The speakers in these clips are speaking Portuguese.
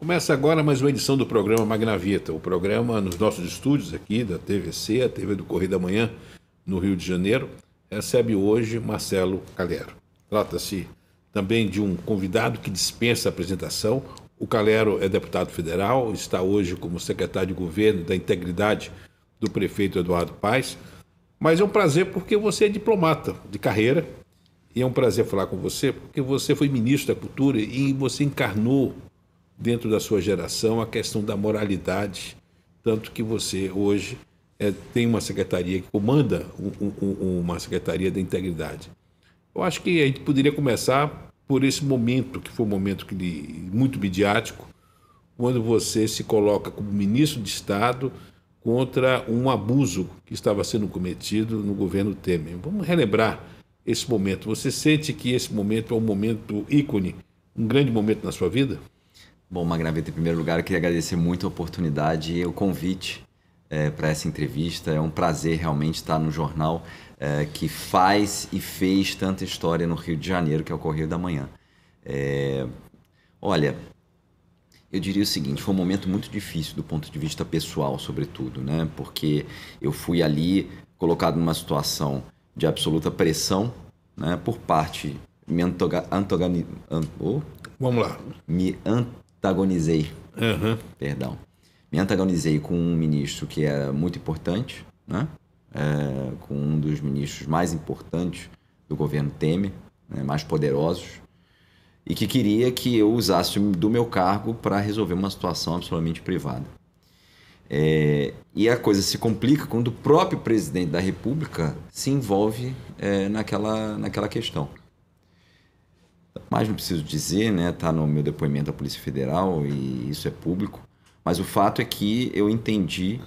Começa agora mais uma edição do programa Magnavita, o programa nos nossos estúdios aqui da TVC, a TV do Correio da Manhã, no Rio de Janeiro, recebe hoje Marcelo Calero. Trata-se também de um convidado que dispensa a apresentação. O Calero é deputado federal, está hoje como secretário de governo da integridade do prefeito Eduardo Paes, mas é um prazer porque você é diplomata de carreira e é um prazer falar com você porque você foi ministro da Cultura e você encarnou dentro da sua geração a questão da moralidade, tanto que você hoje tem uma secretaria que comanda uma secretaria da integridade. Eu acho que a gente poderia começar por esse momento, que foi um momento muito midiático, quando você se coloca como ministro de Estado contra um abuso que estava sendo cometido no governo Temer. Vamos relembrar esse momento. Você sente que esse momento é um momento ícone, um grande momento na sua vida? Bom, Magnavita, em primeiro lugar, eu queria agradecer muito a oportunidade e o convite para essa entrevista. É um prazer realmente estar no jornal que faz e fez tanta história no Rio de Janeiro, que é o Correio da Manhã. Olha, eu diria o seguinte, foi um momento muito difícil do ponto de vista pessoal, sobretudo, né? Porque eu fui ali colocado numa situação de absoluta pressão, né? Por parte... Vamos lá. Me antagonizei com um ministro que era muito importante, né? Com um dos ministros mais importantes do governo Temer, né? Mais poderosos, e que queria que eu usasse do meu cargo para resolver uma situação absolutamente privada. E a coisa se complica quando o próprio presidente da República se envolve naquela questão. Mas não preciso dizer, né? Está no meu depoimento à Polícia Federal e isso é público. Mas o fato é que eu entendi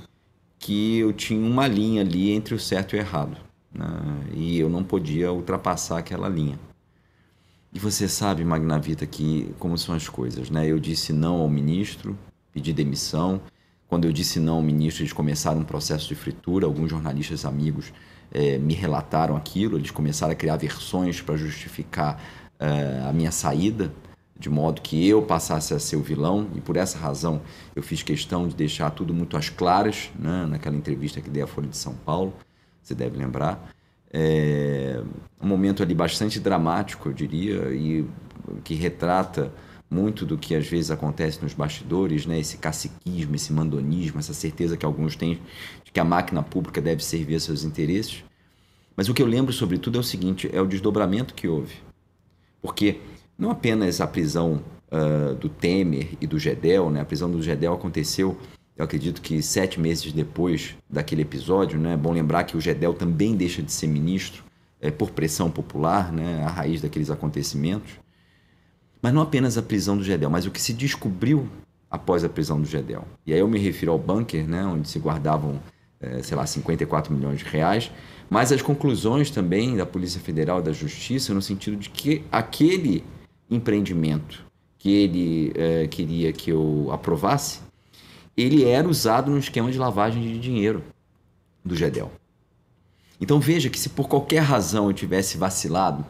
que eu tinha uma linha ali entre o certo e o errado, né? E eu não podia ultrapassar aquela linha. E você sabe, Magnavita, que como são as coisas, né? Eu disse não ao ministro, pedi demissão. Quando eu disse não ao ministro, eles começaram um processo de fritura. Alguns jornalistas amigos me relataram aquilo. Eles começaram a criar versões para justificar a minha saída, de modo que eu passasse a ser o vilão, e por essa razão eu fiz questão de deixar tudo muito às claras, né, naquela entrevista que dei à Folha de São Paulo, você deve lembrar. Um momento ali bastante dramático, eu diria, e que retrata muito do que às vezes acontece nos bastidores, né, esse caciquismo, esse mandonismo, essa certeza que alguns têm de que a máquina pública deve servir a seus interesses. Mas o que eu lembro, sobretudo, é o seguinte, é o desdobramento que houve. Porque não apenas a prisão do Temer e do Gedel, né? A prisão do Gedel aconteceu, eu acredito que 7 meses depois daquele episódio, né? É bom lembrar que o Gedel também deixa de ser ministro por pressão popular, né? A raiz daqueles acontecimentos. Mas não apenas a prisão do Gedel, mas o que se descobriu após a prisão do Gedel. E aí eu me refiro ao bunker, né? Onde se guardavam, 54 milhões de reais, mas as conclusões também da Polícia Federal e da Justiça no sentido de que aquele empreendimento que ele queria que eu aprovasse, ele era usado no esquema de lavagem de dinheiro do Gedel. Então veja que se por qualquer razão eu tivesse vacilado,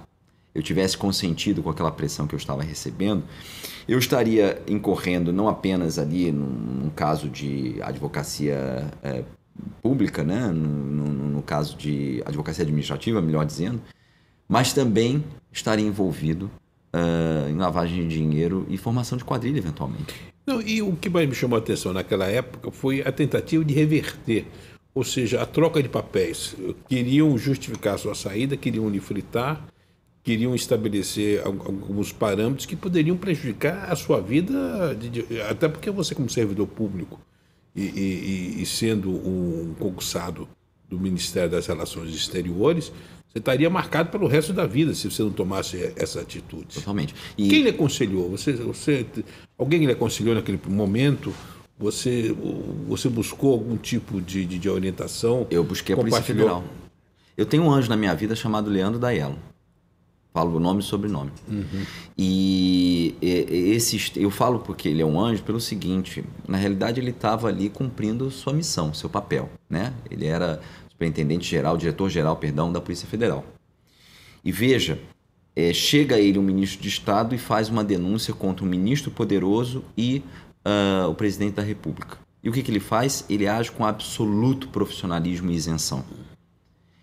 eu tivesse consentido com aquela pressão que eu estava recebendo, eu estaria incorrendo não apenas ali num caso de advocacia pública, né? No caso de advocacia administrativa, melhor dizendo, mas também estaria envolvido em lavagem de dinheiro e formação de quadrilha, eventualmente. Não, e o que mais me chamou a atenção naquela época foi a tentativa de reverter, ou seja, a troca de papéis. Queriam justificar a sua saída, queriam lhe fritar, queriam estabelecer alguns parâmetros que poderiam prejudicar a sua vida, até porque você, como servidor público, e sendo um concursado do Ministério das Relações Exteriores, você estaria marcado pelo resto da vida se você não tomasse essa atitude. Totalmente. Quem lhe aconselhou? Alguém lhe aconselhou naquele momento? Você buscou algum tipo de orientação? Eu busquei a Polícia Federal. Eu tenho um anjo na minha vida chamado Leandro Daiello. Falo o nome e sobrenome. Uhum. E eu falo porque ele é um anjo pelo seguinte, na realidade ele estava ali cumprindo sua missão, seu papel, né? Ele era diretor-geral, da Polícia Federal. E veja, chega ele, um ministro de Estado, e faz uma denúncia contra um ministro poderoso e o presidente da República. E o que ele faz? Ele age com absoluto profissionalismo e isenção.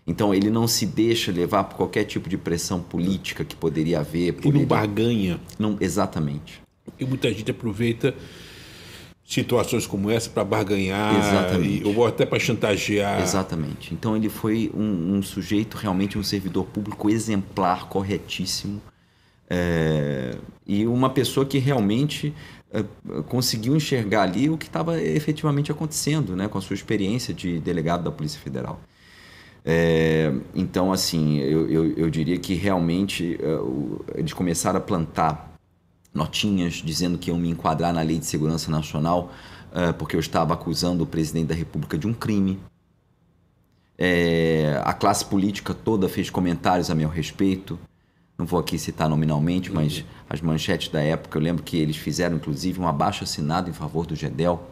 Então, ele não se deixa levar por qualquer tipo de pressão política que poderia haver. E não barganha. Não, exatamente. E muita gente aproveita situações como essa para barganhar. Exatamente. Ou até para chantagear. Exatamente. Então, ele foi um sujeito, realmente um servidor público exemplar, corretíssimo. E uma pessoa que realmente conseguiu enxergar ali o que estava efetivamente acontecendo, né, com a sua experiência de delegado da Polícia Federal. Então, assim, eu diria que realmente eles começaram a plantar notinhas dizendo que iam me enquadrar na Lei de Segurança Nacional porque eu estava acusando o presidente da República de um crime. A classe política toda fez comentários a meu respeito. Não vou aqui citar nominalmente, mas as manchetes da época, eu lembro que eles fizeram, inclusive, um abaixo-assinado em favor do Gedel.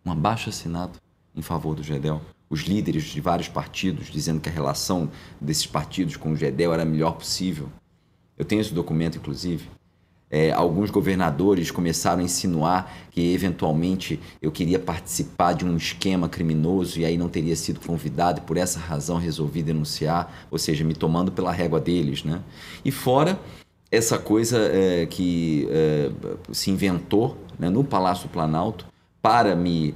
Um abaixo-assinado em favor do Gedel. Os líderes de vários partidos dizendo que a relação desses partidos com o Gedel era a melhor possível. Eu tenho esse documento, inclusive. Alguns governadores começaram a insinuar que, eventualmente, eu queria participar de um esquema criminoso e aí não teria sido convidado e, por essa razão, resolvi denunciar, ou seja, me tomando pela régua deles, né? E fora essa coisa que se inventou, né, no Palácio Planalto para me,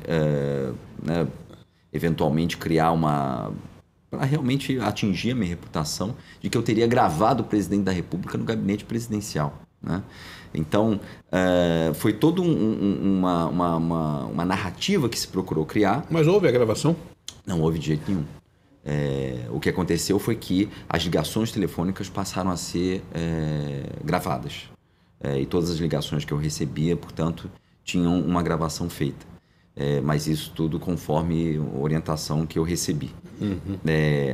eventualmente, criar para realmente atingir a minha reputação de que eu teria gravado o presidente da República no gabinete presidencial. Né? Então, foi toda uma narrativa que se procurou criar. Mas houve a gravação? Não houve de jeito nenhum. O que aconteceu foi que as ligações telefônicas passaram a ser gravadas. E todas as ligações que eu recebia, portanto, tinham uma gravação feita. Mas isso tudo conforme a orientação que eu recebi.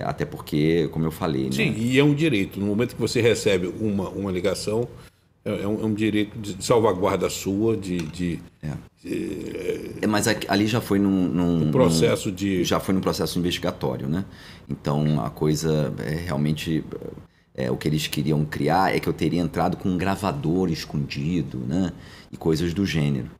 Até porque, como eu falei... Sim, né? E é um direito. No momento que você recebe uma ligação... É um direito de salvaguarda sua, mas ali já foi num processo já foi num processo investigatório, né? Então a coisa realmente o que eles queriam criar é que eu teria entrado com um gravador escondido, né? E coisas do gênero.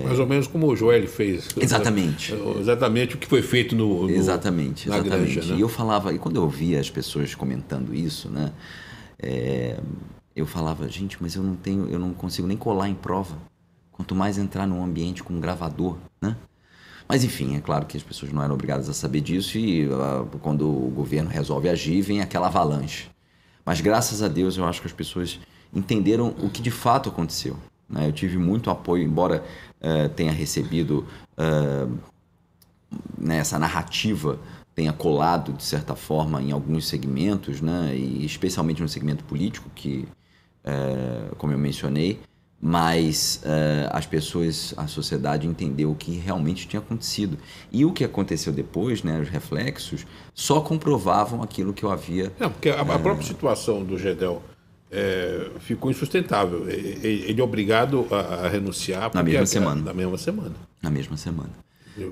Mais ou menos como o Joel fez. Exatamente. Exatamente o que foi feito exatamente. Na granja, né? E eu falava, e quando eu ouvia as pessoas comentando isso, né? Eu falava, gente, mas eu não consigo nem colar em prova. Quanto mais entrar num ambiente com um gravador, né? Mas, enfim, é claro que as pessoas não eram obrigadas a saber disso e quando o governo resolve agir, vem aquela avalanche. Mas, graças a Deus, eu acho que as pessoas entenderam o que de fato aconteceu. Né? Eu tive muito apoio, embora tenha recebido essa narrativa tenha colado, de certa forma, em alguns segmentos, né? E especialmente no segmento político, que, como eu mencionei, mas as pessoas, a sociedade entendeu o que realmente tinha acontecido. E o que aconteceu depois, né, os reflexos, só comprovavam aquilo que eu havia... Não, porque a própria situação do Gedel ficou insustentável. Ele é obrigado a renunciar... Na mesma semana. Na mesma semana. Na mesma semana.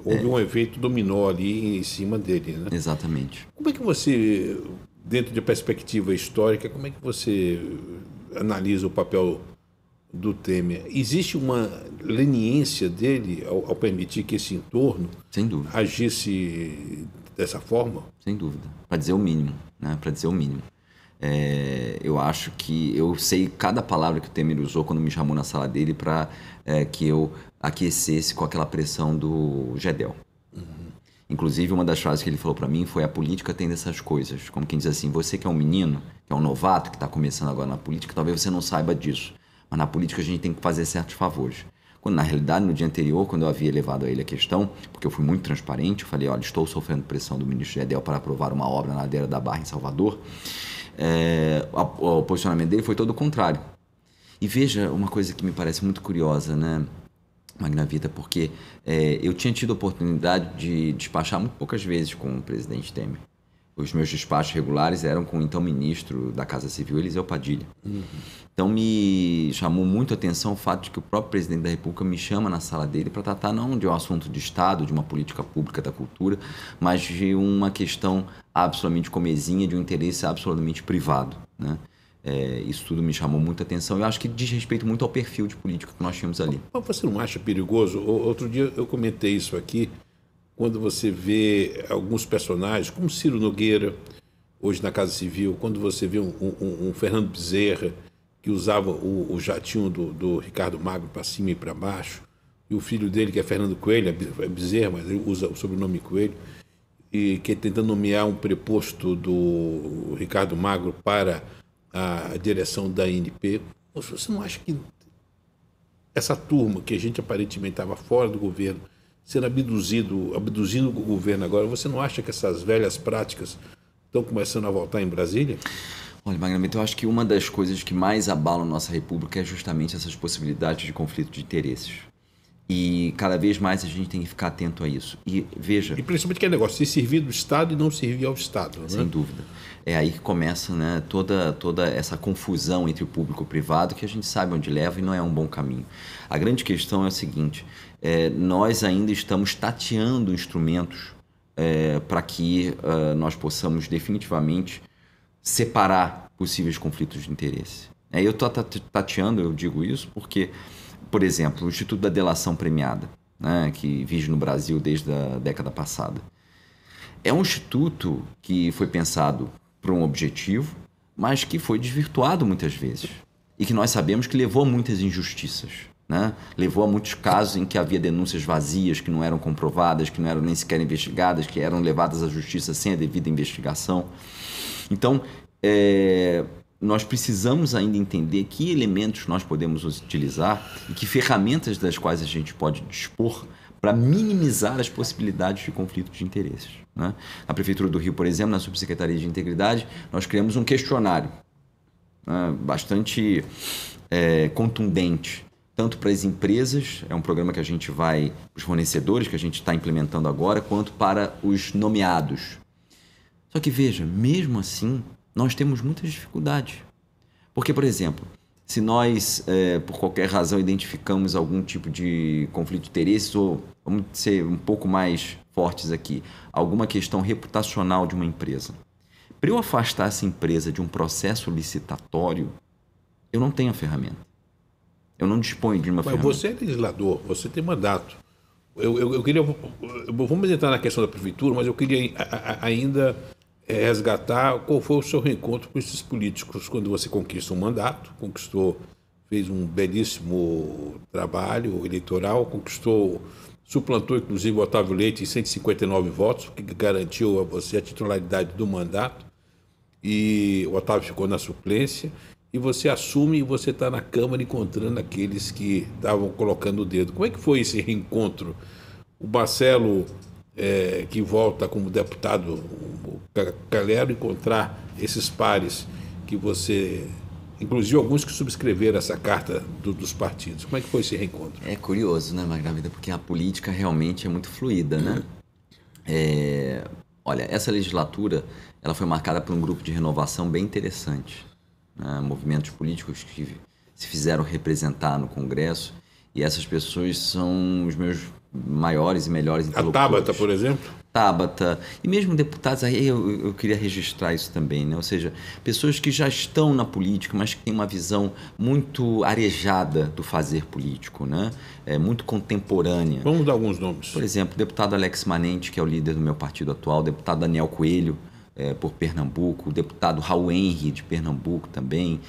Houve um efeito dominó ali em cima dele, né? Exatamente. Como é que você, dentro de perspectiva histórica, como é que você analisa o papel do Temer? Existe uma leniência dele ao permitir que esse entorno Sem dúvida. Agisse dessa forma? Sem dúvida. Para dizer o mínimo, né? Para dizer o mínimo. Eu acho que eu sei cada palavra que o Temer usou quando me chamou na sala dele para que eu aquecesse com aquela pressão do Gedel. Inclusive, uma das frases que ele falou para mim foi: a política tem dessas coisas. Como quem diz assim, você que é um menino, que é um novato, que está começando agora na política, talvez você não saiba disso. Mas na política a gente tem que fazer certos favores. Quando, na realidade, no dia anterior, quando eu havia levado a ele a questão, porque eu fui muito transparente, eu falei: olha, estou sofrendo pressão do ministro Gedel para aprovar uma obra na Ladeira da Barra, em Salvador. O posicionamento dele foi todo o contrário. E veja uma coisa que me parece muito curiosa, né, Magna Vida, porque eu tinha tido a oportunidade de despachar muito poucas vezes com o presidente Temer. Os meus despachos regulares eram com o então ministro da Casa Civil, Eliseu Padilha. Então me chamou muito a atenção o fato de que o próprio presidente da República me chama na sala dele para tratar não de um assunto de Estado, de uma política pública da cultura, mas de uma questão absolutamente comezinha, de um interesse absolutamente privado, né? Isso tudo me chamou muita atenção. Eu acho que diz respeito muito ao perfil de político que nós tínhamos ali. Mas você não acha perigoso? Outro dia eu comentei isso aqui, quando você vê alguns personagens, como Ciro Nogueira, hoje na Casa Civil, quando você vê um Fernando Bezerra, que usava o jatinho do Ricardo Magro para cima e para baixo, e o filho dele, que é Fernando Coelho, é Bezerra, mas ele usa o sobrenome Coelho, e que tentando nomear um preposto do Ricardo Magro para a direção da ANP. Você não acha que essa turma, que a gente aparentemente estava fora do governo, sendo abduzindo o governo agora, você não acha que essas velhas práticas estão começando a voltar em Brasília? Olha, Magnamita, eu acho que uma das coisas que mais abalam nossa república é justamente essas possibilidades de conflito de interesses. E cada vez mais a gente tem que ficar atento a isso. E veja... E principalmente que é negócio, se servir do Estado e não servir ao Estado. Né? Sem dúvida. É aí que começa, né, toda essa confusão entre o público e o privado, que a gente sabe onde leva e não é um bom caminho. A grande questão é a seguinte, nós ainda estamos tateando instrumentos para que nós possamos definitivamente separar possíveis conflitos de interesse. Eu estou tateando, eu digo isso porque... Por exemplo, o Instituto da Delação Premiada, né, que vige no Brasil desde a década passada. É um instituto que foi pensado para um objetivo, mas que foi desvirtuado muitas vezes. E que nós sabemos que levou a muitas injustiças. Né? Levou a muitos casos em que havia denúncias vazias, que não eram comprovadas, que não eram nem sequer investigadas, que eram levadas à justiça sem a devida investigação. Então, nós precisamos ainda entender que elementos nós podemos utilizar e que ferramentas das quais a gente pode dispor para minimizar as possibilidades de conflito de interesses. Né? Na Prefeitura do Rio, por exemplo, na Subsecretaria de Integridade, nós criamos um questionário bastante contundente, tanto para as empresas, é um programa que a gente vai, os fornecedores que a gente está implementando agora, quanto para os nomeados. Só que veja, mesmo assim, nós temos muitas dificuldades. Porque, por exemplo, se nós, por qualquer razão, identificamos algum tipo de conflito de interesses, ou vamos ser um pouco mais fortes aqui, alguma questão reputacional de uma empresa. Para eu afastar essa empresa de um processo licitatório, eu não tenho a ferramenta. Eu não disponho de uma ferramenta. Mas você é legislador, você tem mandato. Eu queria... Vamos entrar na questão da prefeitura, mas eu queria ainda... resgatar qual foi o seu reencontro com esses políticos quando você conquista um mandato, fez um belíssimo trabalho eleitoral, suplantou inclusive o Otávio Leite em 159 votos, que garantiu a você a titularidade do mandato, e o Otávio ficou na suplência, e você assume e você está na Câmara encontrando aqueles que estavam colocando o dedo. Como é que foi esse reencontro? O Marcelo... que volta como deputado, o Calero, encontrar esses pares que você... Inclusive alguns que subscreveram essa carta dos partidos. Como é que foi esse reencontro? É curioso, né, Margarida? Porque a política realmente é muito fluida, né? Olha, essa legislatura ela foi marcada por um grupo de renovação bem interessante. Né? Movimentos políticos que se fizeram representar no Congresso, e essas pessoas são os meus maiores e melhores interlocutores. A Tabata, por exemplo? Tabata. E mesmo deputados, aí eu queria registrar isso também, né? Ou seja, pessoas que já estão na política, mas que têm uma visão muito arejada do fazer político, né? Muito contemporânea. Vamos dar alguns nomes. Por exemplo, o deputado Alex Manente, que é o líder do meu partido atual, o deputado Daniel Coelho, por Pernambuco, o deputado Raul Henry, de Pernambuco também.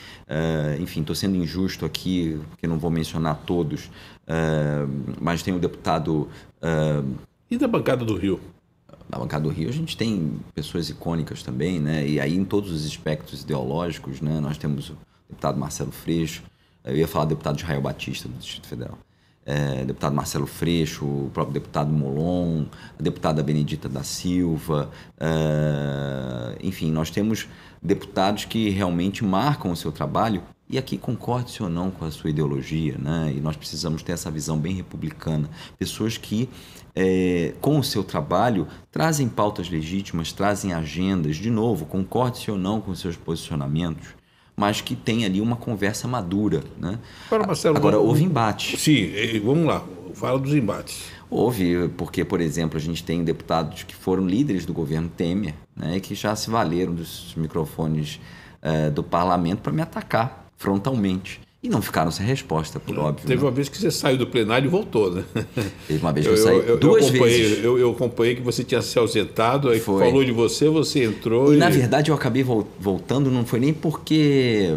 Enfim, estou sendo injusto aqui, porque não vou mencionar todos, mas tem o deputado... E da bancada do Rio? Na bancada do Rio a gente tem pessoas icônicas também, né? E aí em todos os espectros ideológicos, né? Nós temos o deputado Marcelo Freixo, eu ia falar do deputado Israel Batista, do Distrito Federal. Deputado Marcelo Freixo, o próprio deputado Molon, a deputada Benedita da Silva, enfim, nós temos deputados que realmente marcam o seu trabalho, e aqui concorde-se ou não com a sua ideologia, né? E nós precisamos ter essa visão bem republicana. Pessoas que, com o seu trabalho, trazem pautas legítimas, trazem agendas, de novo, concorde-se ou não com os seus posicionamentos, mas que tem ali uma conversa madura, né? Agora, houve embate. Sim, vamos lá, fala dos embates. Houve, porque, por exemplo, a gente tem deputados que foram líderes do governo Temer, né, e que já se valeram dos microfones do parlamento para me atacar frontalmente. E não ficaram sem resposta, por óbvio. Teve uma vez que você saiu do plenário e voltou, né? Teve uma vez que eu saí duas vezes. Eu acompanhei que você tinha se ausentado, aí falou de você entrou. E na verdade eu acabei voltando, não foi nem porque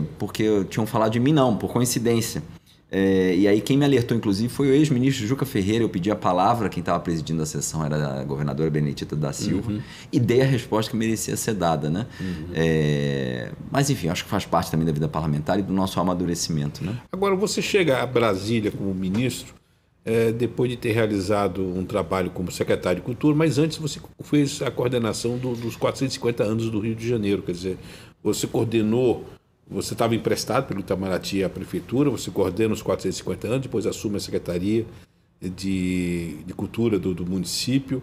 tinham falado de mim, não, por coincidência. E aí quem me alertou, inclusive, foi o ex-ministro Juca Ferreira. Eu pedi a palavra, quem estava presidindo a sessão era a governadora Benedita da Silva, e dei a resposta que merecia ser dada, né? Mas enfim, acho que faz parte também da vida parlamentar e do nosso amadurecimento, né? Agora, você chega a Brasília como ministro, depois de ter realizado um trabalho como secretário de Cultura, mas antes você fez a coordenação dos 450 anos do Rio de Janeiro, quer dizer, você coordenou. Você estava emprestado pelo Itamaraty à prefeitura, você coordena os 450 anos, depois assume a Secretaria de Cultura do município.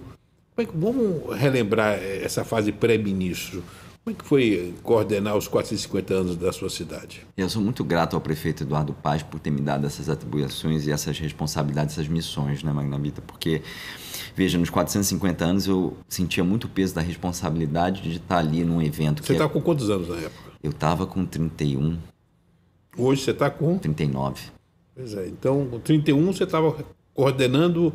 Vamos relembrar essa fase pré-ministro. Como é que foi coordenar os 450 anos da sua cidade? Eu sou muito grato ao prefeito Eduardo Paes por ter me dado essas atribuições e essas responsabilidades, essas missões, né, Magnavita? Porque, veja, nos 450 anos eu sentia muito o peso da responsabilidade de estar ali num evento. Você estava com quantos anos na época? Eu estava com 31. Hoje você está com? 39. Pois é, então com 31 você estava coordenando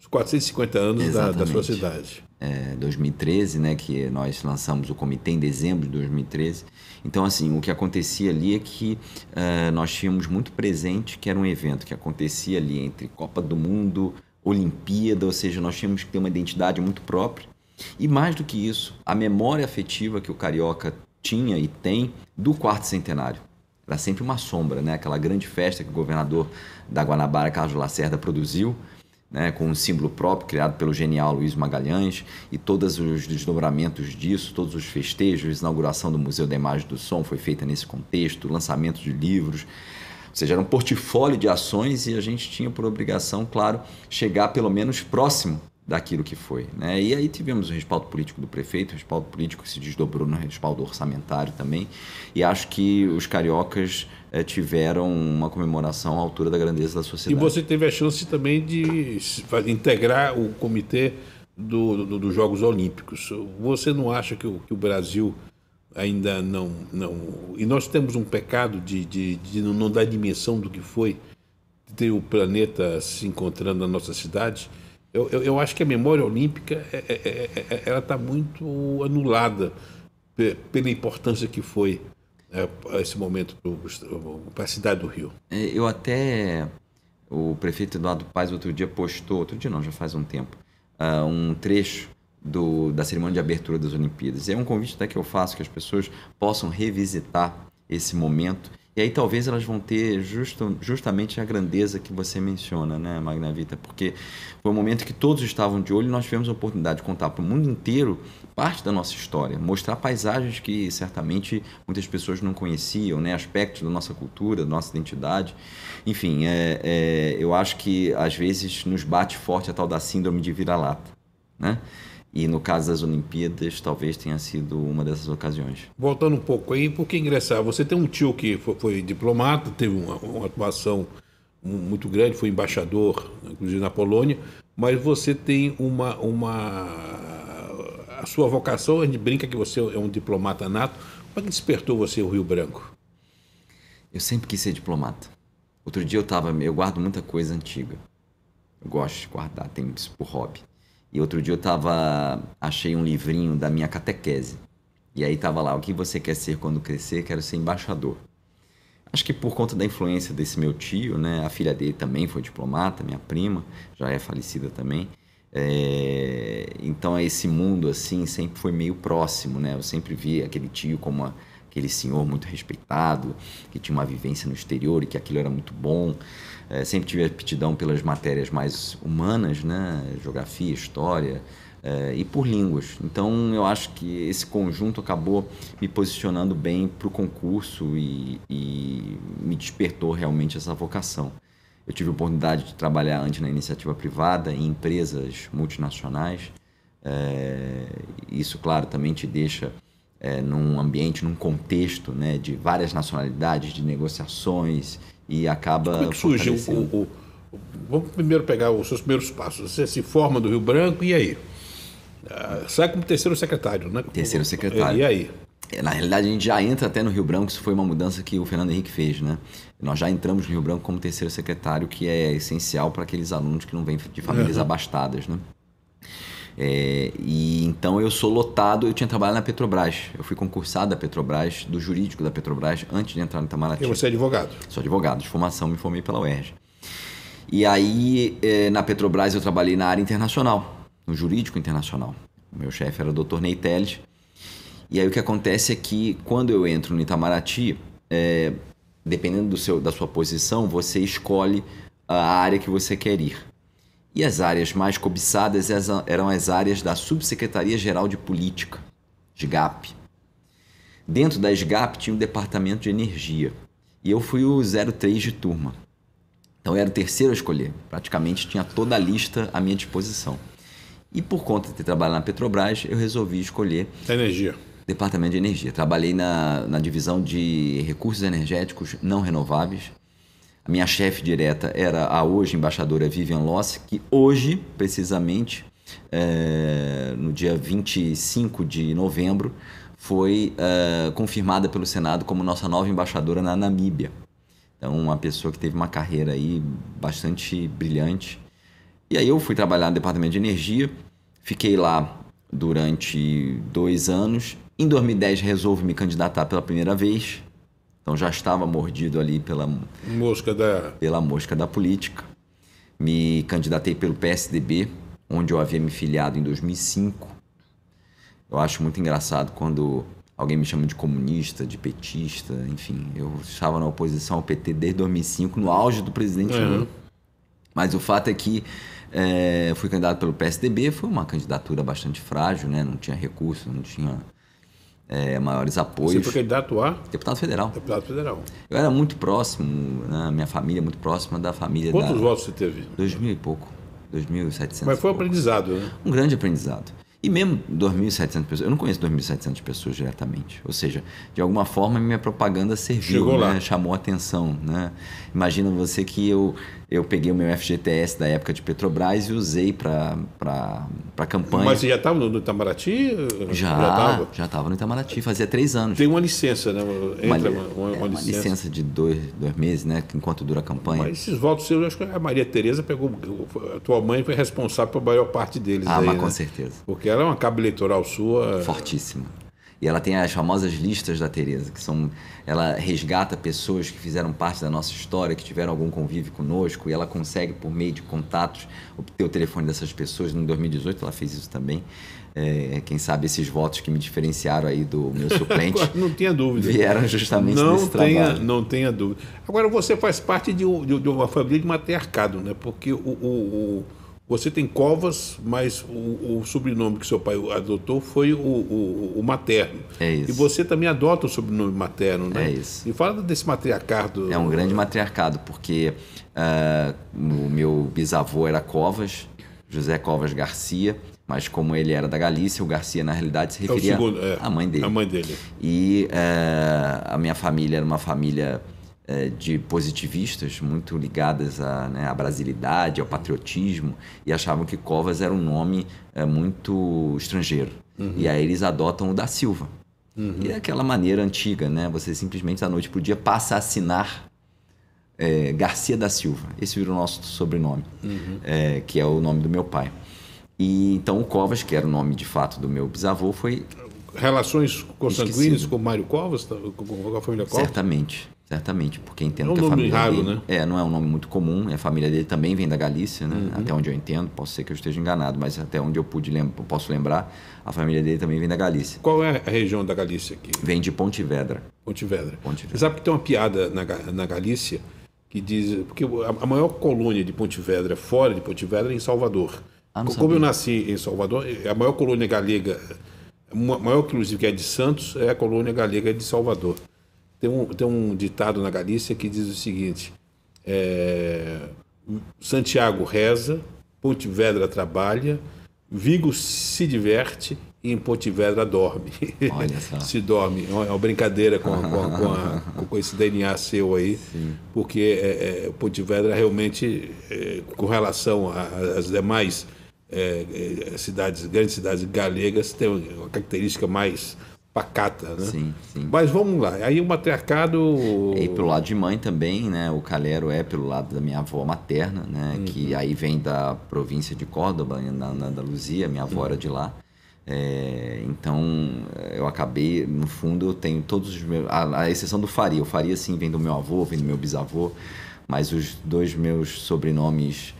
os 450 anos da sua cidade. 2013, né, que nós lançamos o comitê em dezembro de 2013. Então, assim, o que acontecia ali é que nós tínhamos muito presente que era um evento que acontecia ali entre Copa do Mundo, Olimpíada, ou seja, nós tínhamos que ter uma identidade muito própria. E mais do que isso, a memória afetiva que o carioca tinha e tem do quarto centenário. Era sempre uma sombra, né? Aquela grande festa que o governador da Guanabara, Carlos Lacerda, produziu, né? Com um símbolo próprio criado pelo genial Luiz Magalhães, e todos os desdobramentos disso, todos os festejos, a inauguração do Museu da Imagem do Som foi feita nesse contexto, lançamento de livros. Ou seja, era um portfólio de ações e a gente tinha por obrigação, claro, chegar pelo menos próximo daquilo que foi, né? E aí tivemos o respaldo político do prefeito, o respaldo político que se desdobrou no respaldo orçamentário também, e acho que os cariocas tiveram uma comemoração à altura da grandeza da sociedade. E você teve a chance também de integrar o comitê dos Jogos Olímpicos. Você não acha que o Brasil ainda não... E nós temos um pecado de não dar dimensão do que foi ter o planeta se encontrando na nossa cidade. Eu acho que a memória olímpica ela está muito anulada pela importância que foi esse momento para a cidade do Rio. O prefeito Eduardo Paes outro dia postou, outro dia não, já faz um tempo, um trecho da cerimônia de abertura das Olimpíadas. É um convite até que eu faço, que as pessoas possam revisitar esse momento. E aí talvez elas vão ter justamente a grandeza que você menciona, né, Magnavita? Porque foi um momento que todos estavam de olho e nós tivemos a oportunidade de contar para o mundo inteiro parte da nossa história, mostrar paisagens que certamente muitas pessoas não conheciam, né, aspectos da nossa cultura, da nossa identidade. Enfim, eu acho que às vezes nos bate forte a tal da síndrome de vira-lata, né? E no caso das Olimpíadas, talvez tenha sido uma dessas ocasiões. Voltando um pouco aí, por que ingressar? Você tem um tio que foi diplomata, teve uma atuação muito grande, foi embaixador, inclusive na Polônia, mas você tem a sua vocação, a gente brinca que você é um diplomata nato. Como é que despertou você o Rio Branco? Eu sempre quis ser diplomata. Outro dia eu guardo muita coisa antiga. Eu gosto de guardar, tenho isso por hobby. E outro dia achei um livrinho da minha catequese. E aí estava lá, o que você quer ser quando crescer? Quero ser embaixador. Acho que por conta da influência desse meu tio, né? A filha dele também foi diplomata, minha prima, já é falecida também. Então esse mundo assim sempre foi meio próximo, né? Eu sempre vi aquele tio como aquele senhor muito respeitado, que tinha uma vivência no exterior e que aquilo era muito bom. Sempre tive aptidão pelas matérias mais humanas, né? Geografia, história, e por línguas. Então eu acho que esse conjunto acabou me posicionando bem para o concurso e me despertou realmente essa vocação. Eu tive a oportunidade de trabalhar antes na iniciativa privada, em empresas multinacionais. Isso, claro, também te deixa num ambiente, num contexto, né, de várias nacionalidades, de negociações, e acaba... Como é que surgiu Vamos primeiro pegar os seus primeiros passos. Você se forma do Rio Branco, e aí? Sai como terceiro secretário, né? Terceiro secretário. E aí? Na realidade, a gente já entra até no Rio Branco, isso foi uma mudança que o Fernando Henrique fez, né? Nós já entramos no Rio Branco como terceiro secretário, que é essencial para aqueles alunos que não vêm de famílias abastadas, né? E então eu sou lotado, eu tinha trabalhado na Petrobras, eu fui concursado da Petrobras, do jurídico da Petrobras, antes de entrar no Itamaraty. E você é advogado? Sou advogado de formação, me formei pela UERJ. E aí, na Petrobras, eu trabalhei na área internacional, no jurídico internacional. O meu chefe era o Dr. Ney Teles. E aí o que acontece é que quando eu entro no Itamaraty, dependendo da sua posição, você escolhe a área que você quer ir. E as áreas mais cobiçadas eram as áreas da Subsecretaria-Geral de Política, SGAP. Dentro da SGAP tinha um departamento de energia. E eu fui o 03 de turma. Então eu era o terceiro a escolher. Praticamente tinha toda a lista à minha disposição. E por conta de ter trabalhado na Petrobras, eu resolvi escolher Energia. Departamento de Energia. Trabalhei na divisão de recursos energéticos não renováveis. A minha chefe direta era a hoje embaixadora Vivian Lossi, que hoje, precisamente, no dia 25 de novembro, foi confirmada pelo Senado como nossa nova embaixadora na Namíbia. Então, uma pessoa que teve uma carreira aí bastante brilhante. E aí eu fui trabalhar no Departamento de Energia, fiquei lá durante 2 anos. Em 2010 resolvo me candidatar pela primeira vez. Então já estava mordido ali pela mosca da política. Me candidatei pelo PSDB, onde eu havia me filiado em 2005. Eu acho muito engraçado quando alguém me chama de comunista, de petista, enfim. Eu estava na oposição ao PT desde 2005, no auge do presidente Lula. Mas o fato é que fui candidato pelo PSDB, foi uma candidatura bastante frágil, né? Não tinha recurso, não tinha maiores apoios. Você foi candidato a? Deputado federal. Deputado federal. Eu era muito próximo, né? Minha família muito próxima da família. Quantos votos você teve? 2.000 e pouco. 2.700. Mas foi um aprendizado, né? Um grande aprendizado. E mesmo 2.700 pessoas, eu não conheço 2.700 pessoas diretamente. Ou seja, de alguma forma minha propaganda serviu, né? Chamou atenção, né? Imagina você que eu peguei o meu FGTS da época de Petrobras e usei para campanha. Mas você já estava no Itamaraty? Já estava no Itamaraty, fazia 3 anos. Tem uma licença, né? Uma licença de 2 meses, né? Enquanto dura a campanha. Mas esses votos seus, acho que a Maria Tereza pegou. A tua mãe foi responsável pela maior parte deles. Ah, aí, mas né? Com certeza. Porque ela é uma cabo eleitoral sua. Fortíssima. E ela tem as famosas listas da Tereza, que são... Ela resgata pessoas que fizeram parte da nossa história, que tiveram algum convívio conosco, e ela consegue, por meio de contatos, obter o telefone dessas pessoas. Em 2018 ela fez isso também. Quem sabe esses votos que me diferenciaram aí do meu suplente... Não tenha dúvida. Vieram justamente desse trabalho. Não tenha dúvida. Agora, você faz parte de uma família de matriarcado, né? Porque você tem Covas, mas o sobrenome que seu pai adotou foi o materno. É isso. E você também adota o sobrenome materno, né? É isso. E fala desse matriarcado. É um grande matriarcado, porque o meu bisavô era Covas, José Covas Garcia, mas como ele era da Galícia, o Garcia na realidade se referia à mãe dele. A mãe dele. E a minha família era uma família de positivistas, muito ligadas à brasilidade, ao patriotismo, e achavam que Covas era um nome muito estrangeiro. E aí eles adotam o da Silva. E é aquela maneira antiga, né? Você simplesmente à noite pro dia passa a assinar Garcia da Silva. Esse virou o nosso sobrenome, que é o nome do meu pai. E então o Covas, que era o nome de fato do meu bisavô, foi... Relações consanguíneas com Mário Covas, com a família Covas? Certamente, porque entendo que a família raro, dele... Né? Não é um nome muito comum, a família dele também vem da Galícia, né? Até onde eu entendo, posso ser que eu esteja enganado, mas até onde eu posso lembrar, a família dele também vem da Galícia. Qual é a região da Galícia aqui? Vem de Pontevedra. Pontevedra. Você sabe que tem uma piada na Galícia que diz... Porque a maior colônia de Pontevedra, fora de Pontevedra, é em Salvador. Como eu nasci em Salvador, a maior colônia galega, maior inclusive que é de Santos, é a colônia galega de Salvador. Tem um ditado na Galícia que diz o seguinte: Santiago reza, Pontevedra trabalha, Vigo se diverte e em Pontevedra dorme. Olha só. Se dorme. É uma brincadeira com esse DNA seu aí. Sim. Porque Pontevedra realmente, com relação às demais grandes cidades galegas, tem uma característica mais pacata, né? Sim, sim. Mas vamos lá, aí o matriarcado... E pelo lado de mãe também, né? O Calero é pelo lado da minha avó materna, né? Que aí vem da província de Córdoba, na Andaluzia, minha avó era de lá. Então, eu acabei, no fundo, eu tenho todos os meus... A exceção do Faria. O Faria, sim, vem do meu avô, vem do meu bisavô, mas os dois meus sobrenomes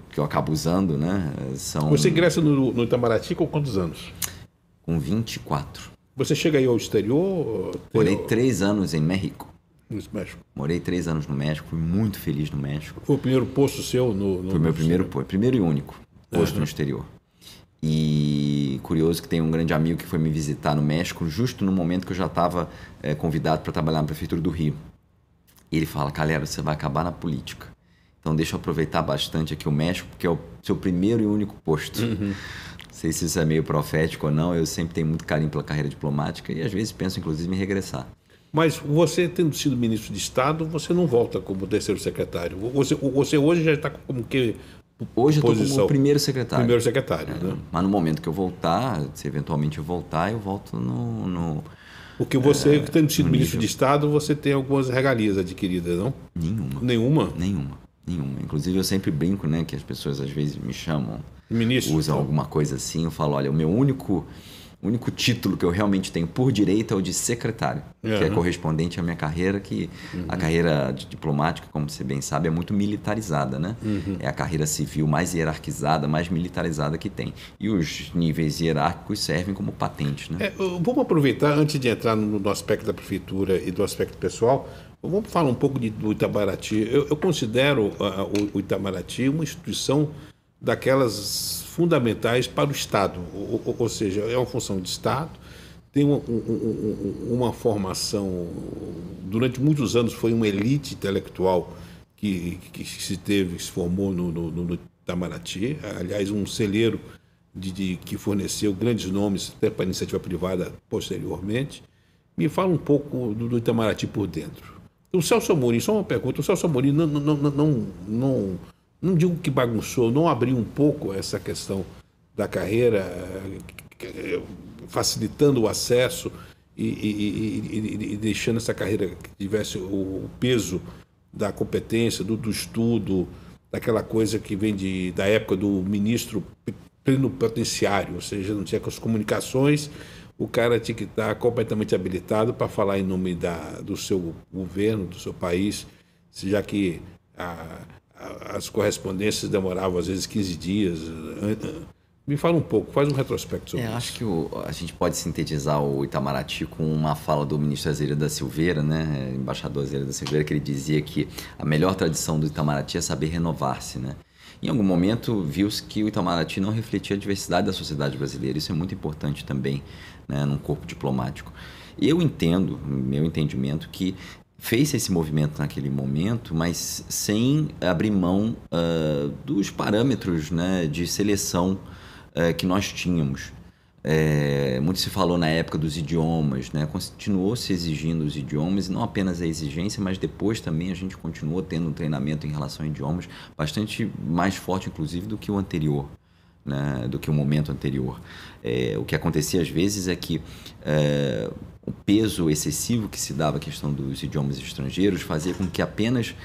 que eu acabo usando, né? São... Você ingressa no Itamaraty com quantos anos? Com 24. Você chega aí ao exterior? Morei 3 anos em México. No México. Morei 3 anos no México, fui muito feliz no México. Foi o primeiro posto seu no... Foi o meu primeiro e único posto no exterior. E curioso que tem um grande amigo que foi me visitar no México justo no momento que eu já estava convidado para trabalhar na Prefeitura do Rio. E ele fala, Calero, você vai acabar na política. Então deixa eu aproveitar bastante aqui o México, porque é o seu primeiro e único posto. Não sei se isso é meio profético ou não, eu sempre tenho muito carinho pela carreira diplomática e às vezes penso inclusive em regressar. Mas você, tendo sido ministro de Estado, você não volta como terceiro secretário. Você hoje já está como que... Hoje eu estou como primeiro secretário. Primeiro secretário, né? Mas no momento que eu voltar, se eventualmente eu voltar, eu volto no... Porque você, tendo sido ministro de Estado, você tem algumas regalias adquiridas, não? Nenhuma. Nenhuma. Inclusive eu sempre brinco, né, que as pessoas às vezes me chamam, ministro, usam alguma coisa assim, eu falo, olha, o meu único título que eu realmente tenho por direito é o de secretário, que é correspondente à minha carreira, que a carreira diplomática, como você bem sabe, é muito militarizada, né? É a carreira civil mais hierarquizada, mais militarizada que tem. E os níveis hierárquicos servem como patente, né? Vamos aproveitar, antes de entrar no aspecto da prefeitura e do aspecto pessoal, vamos falar um pouco do Itamaraty. Eu considero o Itamaraty uma instituição daquelas fundamentais para o Estado, ou seja, é uma função de Estado, tem uma formação, durante muitos anos foi uma elite intelectual que se formou no Itamaraty, aliás, um celeiro que forneceu grandes nomes até para a iniciativa privada posteriormente. Me fala um pouco do Itamaraty por dentro. O Celso Amorim, só uma pergunta, o Celso Amorim não digo que bagunçou, não abriu um pouco essa questão da carreira, facilitando o acesso e deixando essa carreira que tivesse o peso da competência, do estudo, daquela coisa que vem da época do ministro plenipotenciário, ou seja, não tinha com as comunicações, o cara tinha que estar completamente habilitado para falar em nome do seu governo, do seu país, já que as correspondências demoravam às vezes 15 dias. Me fala um pouco, faz um retrospecto sobre isso. Acho que a gente pode sintetizar o Itamaraty com uma fala do ministro Azevedo da Silveira, né, embaixador Azevedo da Silveira, que ele dizia que a melhor tradição do Itamaraty é saber renovar-se, né? Em algum momento viu-se que o Itamaraty não refletia a diversidade da sociedade brasileira. Isso é muito importante também, né, num corpo diplomático. Eu entendo, meu entendimento, que fez esse movimento naquele momento, mas sem abrir mão dos parâmetros, né, de seleção que nós tínhamos. Muito se falou na época dos idiomas, né? Continuou se exigindo os idiomas, e não apenas a exigência, mas depois também a gente continuou tendo um treinamento em relação a idiomas bastante mais forte, inclusive, do que o anterior, né? Do que o momento anterior. O que acontecia às vezes é que o peso excessivo que se dava à questão dos idiomas estrangeiros fazia com que apenas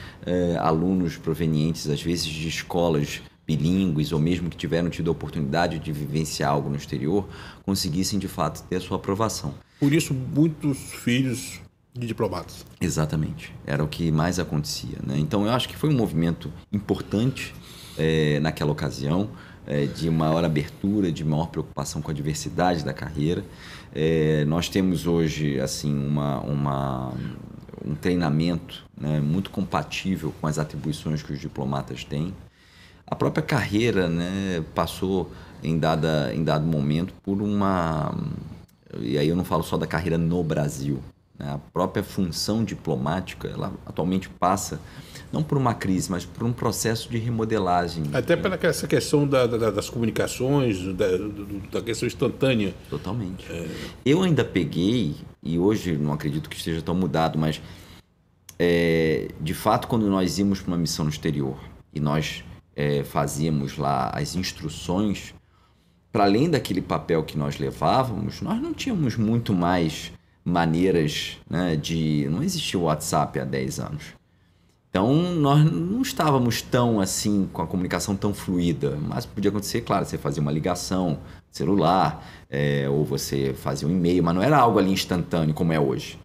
alunos provenientes, às vezes, de escolas bilíngues ou mesmo que tiveram tido a oportunidade de vivenciar algo no exterior, conseguissem de fato ter a sua aprovação. Por isso, muitos filhos de diplomatas. Exatamente, era o que mais acontecia, né? Então eu acho que foi um movimento importante naquela ocasião, de maior abertura, de maior preocupação com a diversidade da carreira. Nós temos hoje assim um treinamento, né, muito compatível com as atribuições que os diplomatas têm. A própria carreira, né, passou em dado momento por uma... E aí eu não falo só da carreira no Brasil, né? A própria função diplomática, ela atualmente passa, não por uma crise, mas por um processo de remodelagem. Até pela essa questão das comunicações, da questão instantânea. Totalmente. Eu ainda peguei, e hoje não acredito que esteja tão mudado, mas de fato quando nós íamos para uma missão no exterior e nós fazíamos lá as instruções, para além daquele papel que nós levávamos, nós não tínhamos muito mais maneiras, né, não existia o WhatsApp há 10 anos. Então, nós não estávamos tão assim, com a comunicação tão fluida. Mas podia acontecer, claro, você fazia uma ligação celular, ou você fazia um e-mail, mas não era algo ali instantâneo como é hoje.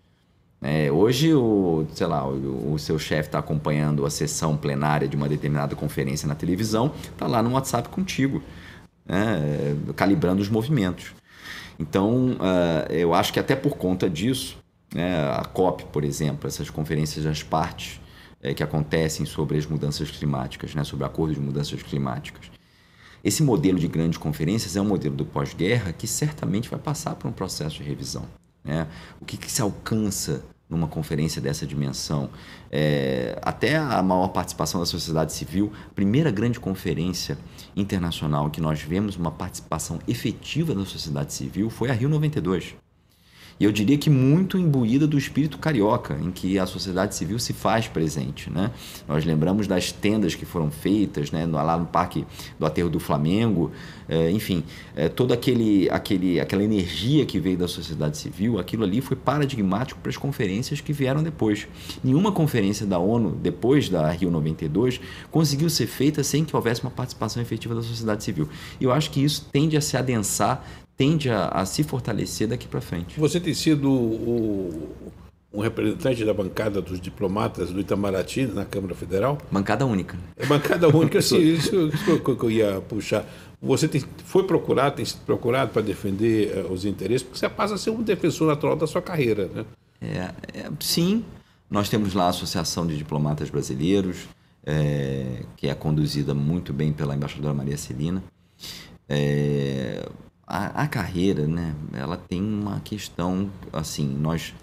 Hoje, o seu chefe está acompanhando a sessão plenária de uma determinada conferência na televisão, está lá no WhatsApp contigo, né, calibrando os movimentos. Então, eu acho que até por conta disso, né, a COP, por exemplo, essas conferências das partes que acontecem sobre as mudanças climáticas, né, sobre o acordo de mudanças climáticas. Esse modelo de grandes conferências é um modelo do pós-guerra que certamente vai passar por um processo de revisão. Né? O que se alcança numa conferência dessa dimensão? Até a maior participação da sociedade civil, a primeira grande conferência internacional que nós vemos uma participação efetiva da sociedade civil foi a Rio 92. E eu diria que muito imbuída do espírito carioca, em que a sociedade civil se faz presente. Né? Nós lembramos das tendas que foram feitas, né, lá no Parque do Aterro do Flamengo, enfim, toda aquela energia que veio da sociedade civil, aquilo ali foi paradigmático para as conferências que vieram depois. Nenhuma conferência da ONU, depois da Rio 92, conseguiu ser feita sem que houvesse uma participação efetiva da sociedade civil. E eu acho que isso tende a se adensar, tende a se fortalecer daqui para frente. Você tem sido um representante da bancada dos diplomatas do Itamaraty na Câmara Federal? Bancada única. Bancada única, sim, isso que eu ia puxar. Você tem sido procurado para defender os interesses, porque você passa a ser um defensor natural da sua carreira, né? Sim, nós temos lá a Associação de Diplomatas Brasileiros, que é conduzida muito bem pela embaixadora Maria Celina. A carreira, né, ela tem uma questão, assim, nós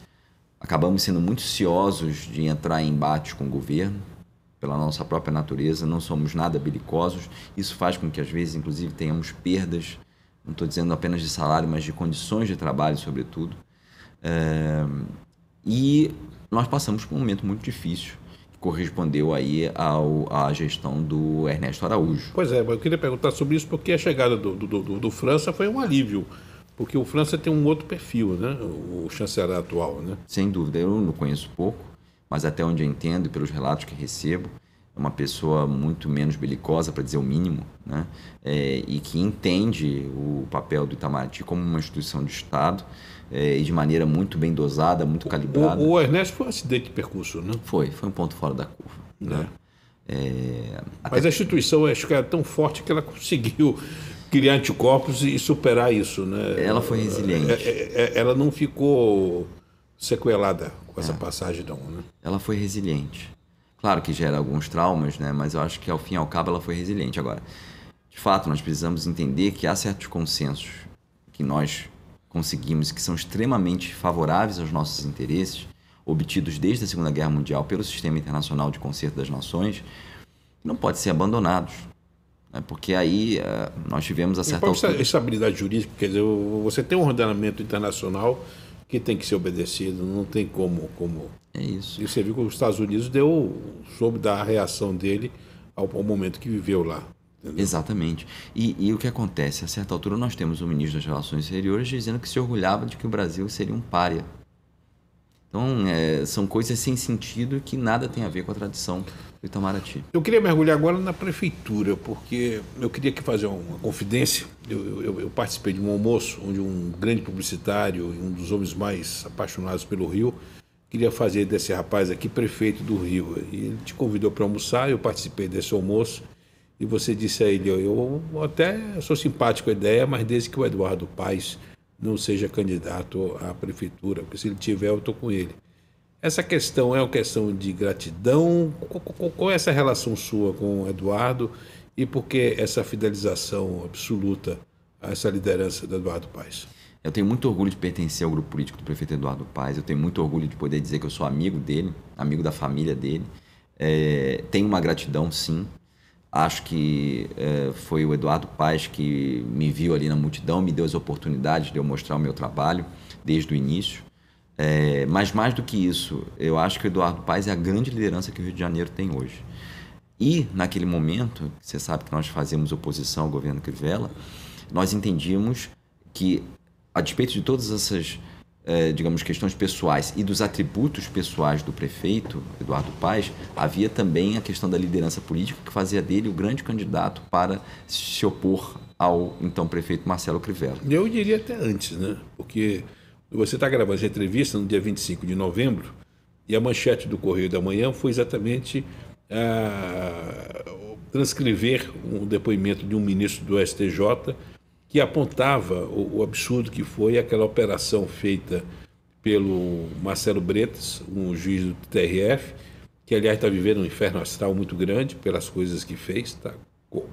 acabamos sendo muito ciosos de entrar em embate com o governo, pela nossa própria natureza, não somos nada belicosos, isso faz com que às vezes, inclusive, tenhamos perdas, não estou dizendo apenas de salário, mas de condições de trabalho, sobretudo, e nós passamos por um momento muito difícil, correspondeu aí à gestão do Ernesto Araújo. Pois eu queria perguntar sobre isso, porque a chegada do França foi um alívio, porque o França tem um outro perfil, né? O chanceler atual, né? Sem dúvida, eu não conheço pouco, mas até onde eu entendo e pelos relatos que recebo, é uma pessoa muito menos belicosa, para dizer o mínimo, né? E que entende o papel do Itamaraty como uma instituição de Estado, e de maneira muito bem dosada, muito calibrada. O Ernesto foi um acidente de percurso, né? Foi um ponto fora da curva. Né? Mas a instituição, acho que era tão forte que ela conseguiu criar anticorpos e superar isso, né? Ela foi resiliente. Ela não ficou sequelada com essa passagem, não, né? Ela foi resiliente. Claro que gera alguns traumas, né? Mas eu acho que, ao fim e ao cabo, ela foi resiliente. Agora, de fato, nós precisamos entender que há certos consensos que nós conseguimos, que são extremamente favoráveis aos nossos interesses, obtidos desde a Segunda Guerra Mundial pelo Sistema Internacional de Concerto das Nações, que não podem ser abandonados. Né? Porque aí nós tivemos a certa altura... Estabilidade jurídica, quer dizer, você tem um ordenamento internacional que tem que ser obedecido, não tem como... É isso. E você viu que os Estados Unidos soube dar a reação dele ao momento que viveu lá. Entendeu? Exatamente. E o que acontece? A certa altura nós temos o ministro das Relações Exteriores dizendo que se orgulhava de que o Brasil seria um pária. Então, são coisas sem sentido que nada tem a ver com a tradição do Itamaraty. Eu queria mergulhar agora na prefeitura, porque eu queria aqui fazer uma confidência. Eu participei de um almoço onde um grande publicitário e um dos homens mais apaixonados pelo Rio queria fazer desse rapaz aqui prefeito do Rio. E ele te convidou para almoçar, eu participei desse almoço. E você disse a ele, eu até sou simpático à ideia, mas desde que o Eduardo Paes não seja candidato à prefeitura, porque se ele tiver, eu estou com ele. Essa questão é uma questão de gratidão? Qual é essa relação sua com o Eduardo e por que essa fidelização absoluta a essa liderança do Eduardo Paes? Eu tenho muito orgulho de pertencer ao grupo político do prefeito Eduardo Paes, eu tenho muito orgulho de poder dizer que eu sou amigo dele, amigo da família dele. Tenho uma gratidão, sim. Acho que foi o Eduardo Paes que me viu ali na multidão, me deu as oportunidades de eu mostrar o meu trabalho desde o início. Mas mais do que isso, eu acho que o Eduardo Paes é a grande liderança que o Rio de Janeiro tem hoje. E, naquele momento, você sabe que nós fazíamos oposição ao governo Crivella, nós entendíamos que, a despeito de todas essas, digamos, questões pessoais e dos atributos pessoais do prefeito, Eduardo Paes, havia também a questão da liderança política que fazia dele o grande candidato para se opor ao então prefeito Marcelo Crivella. Eu diria até antes, né? Porque você está gravando essa entrevista no dia 25 de novembro e a manchete do Correio da Manhã foi exatamente transcrever um depoimento de um ministro do STJ que apontava o absurdo que foi aquela operação feita pelo Marcelo Bretas, um juiz do TRF, que aliás está vivendo um inferno astral muito grande pelas coisas que fez,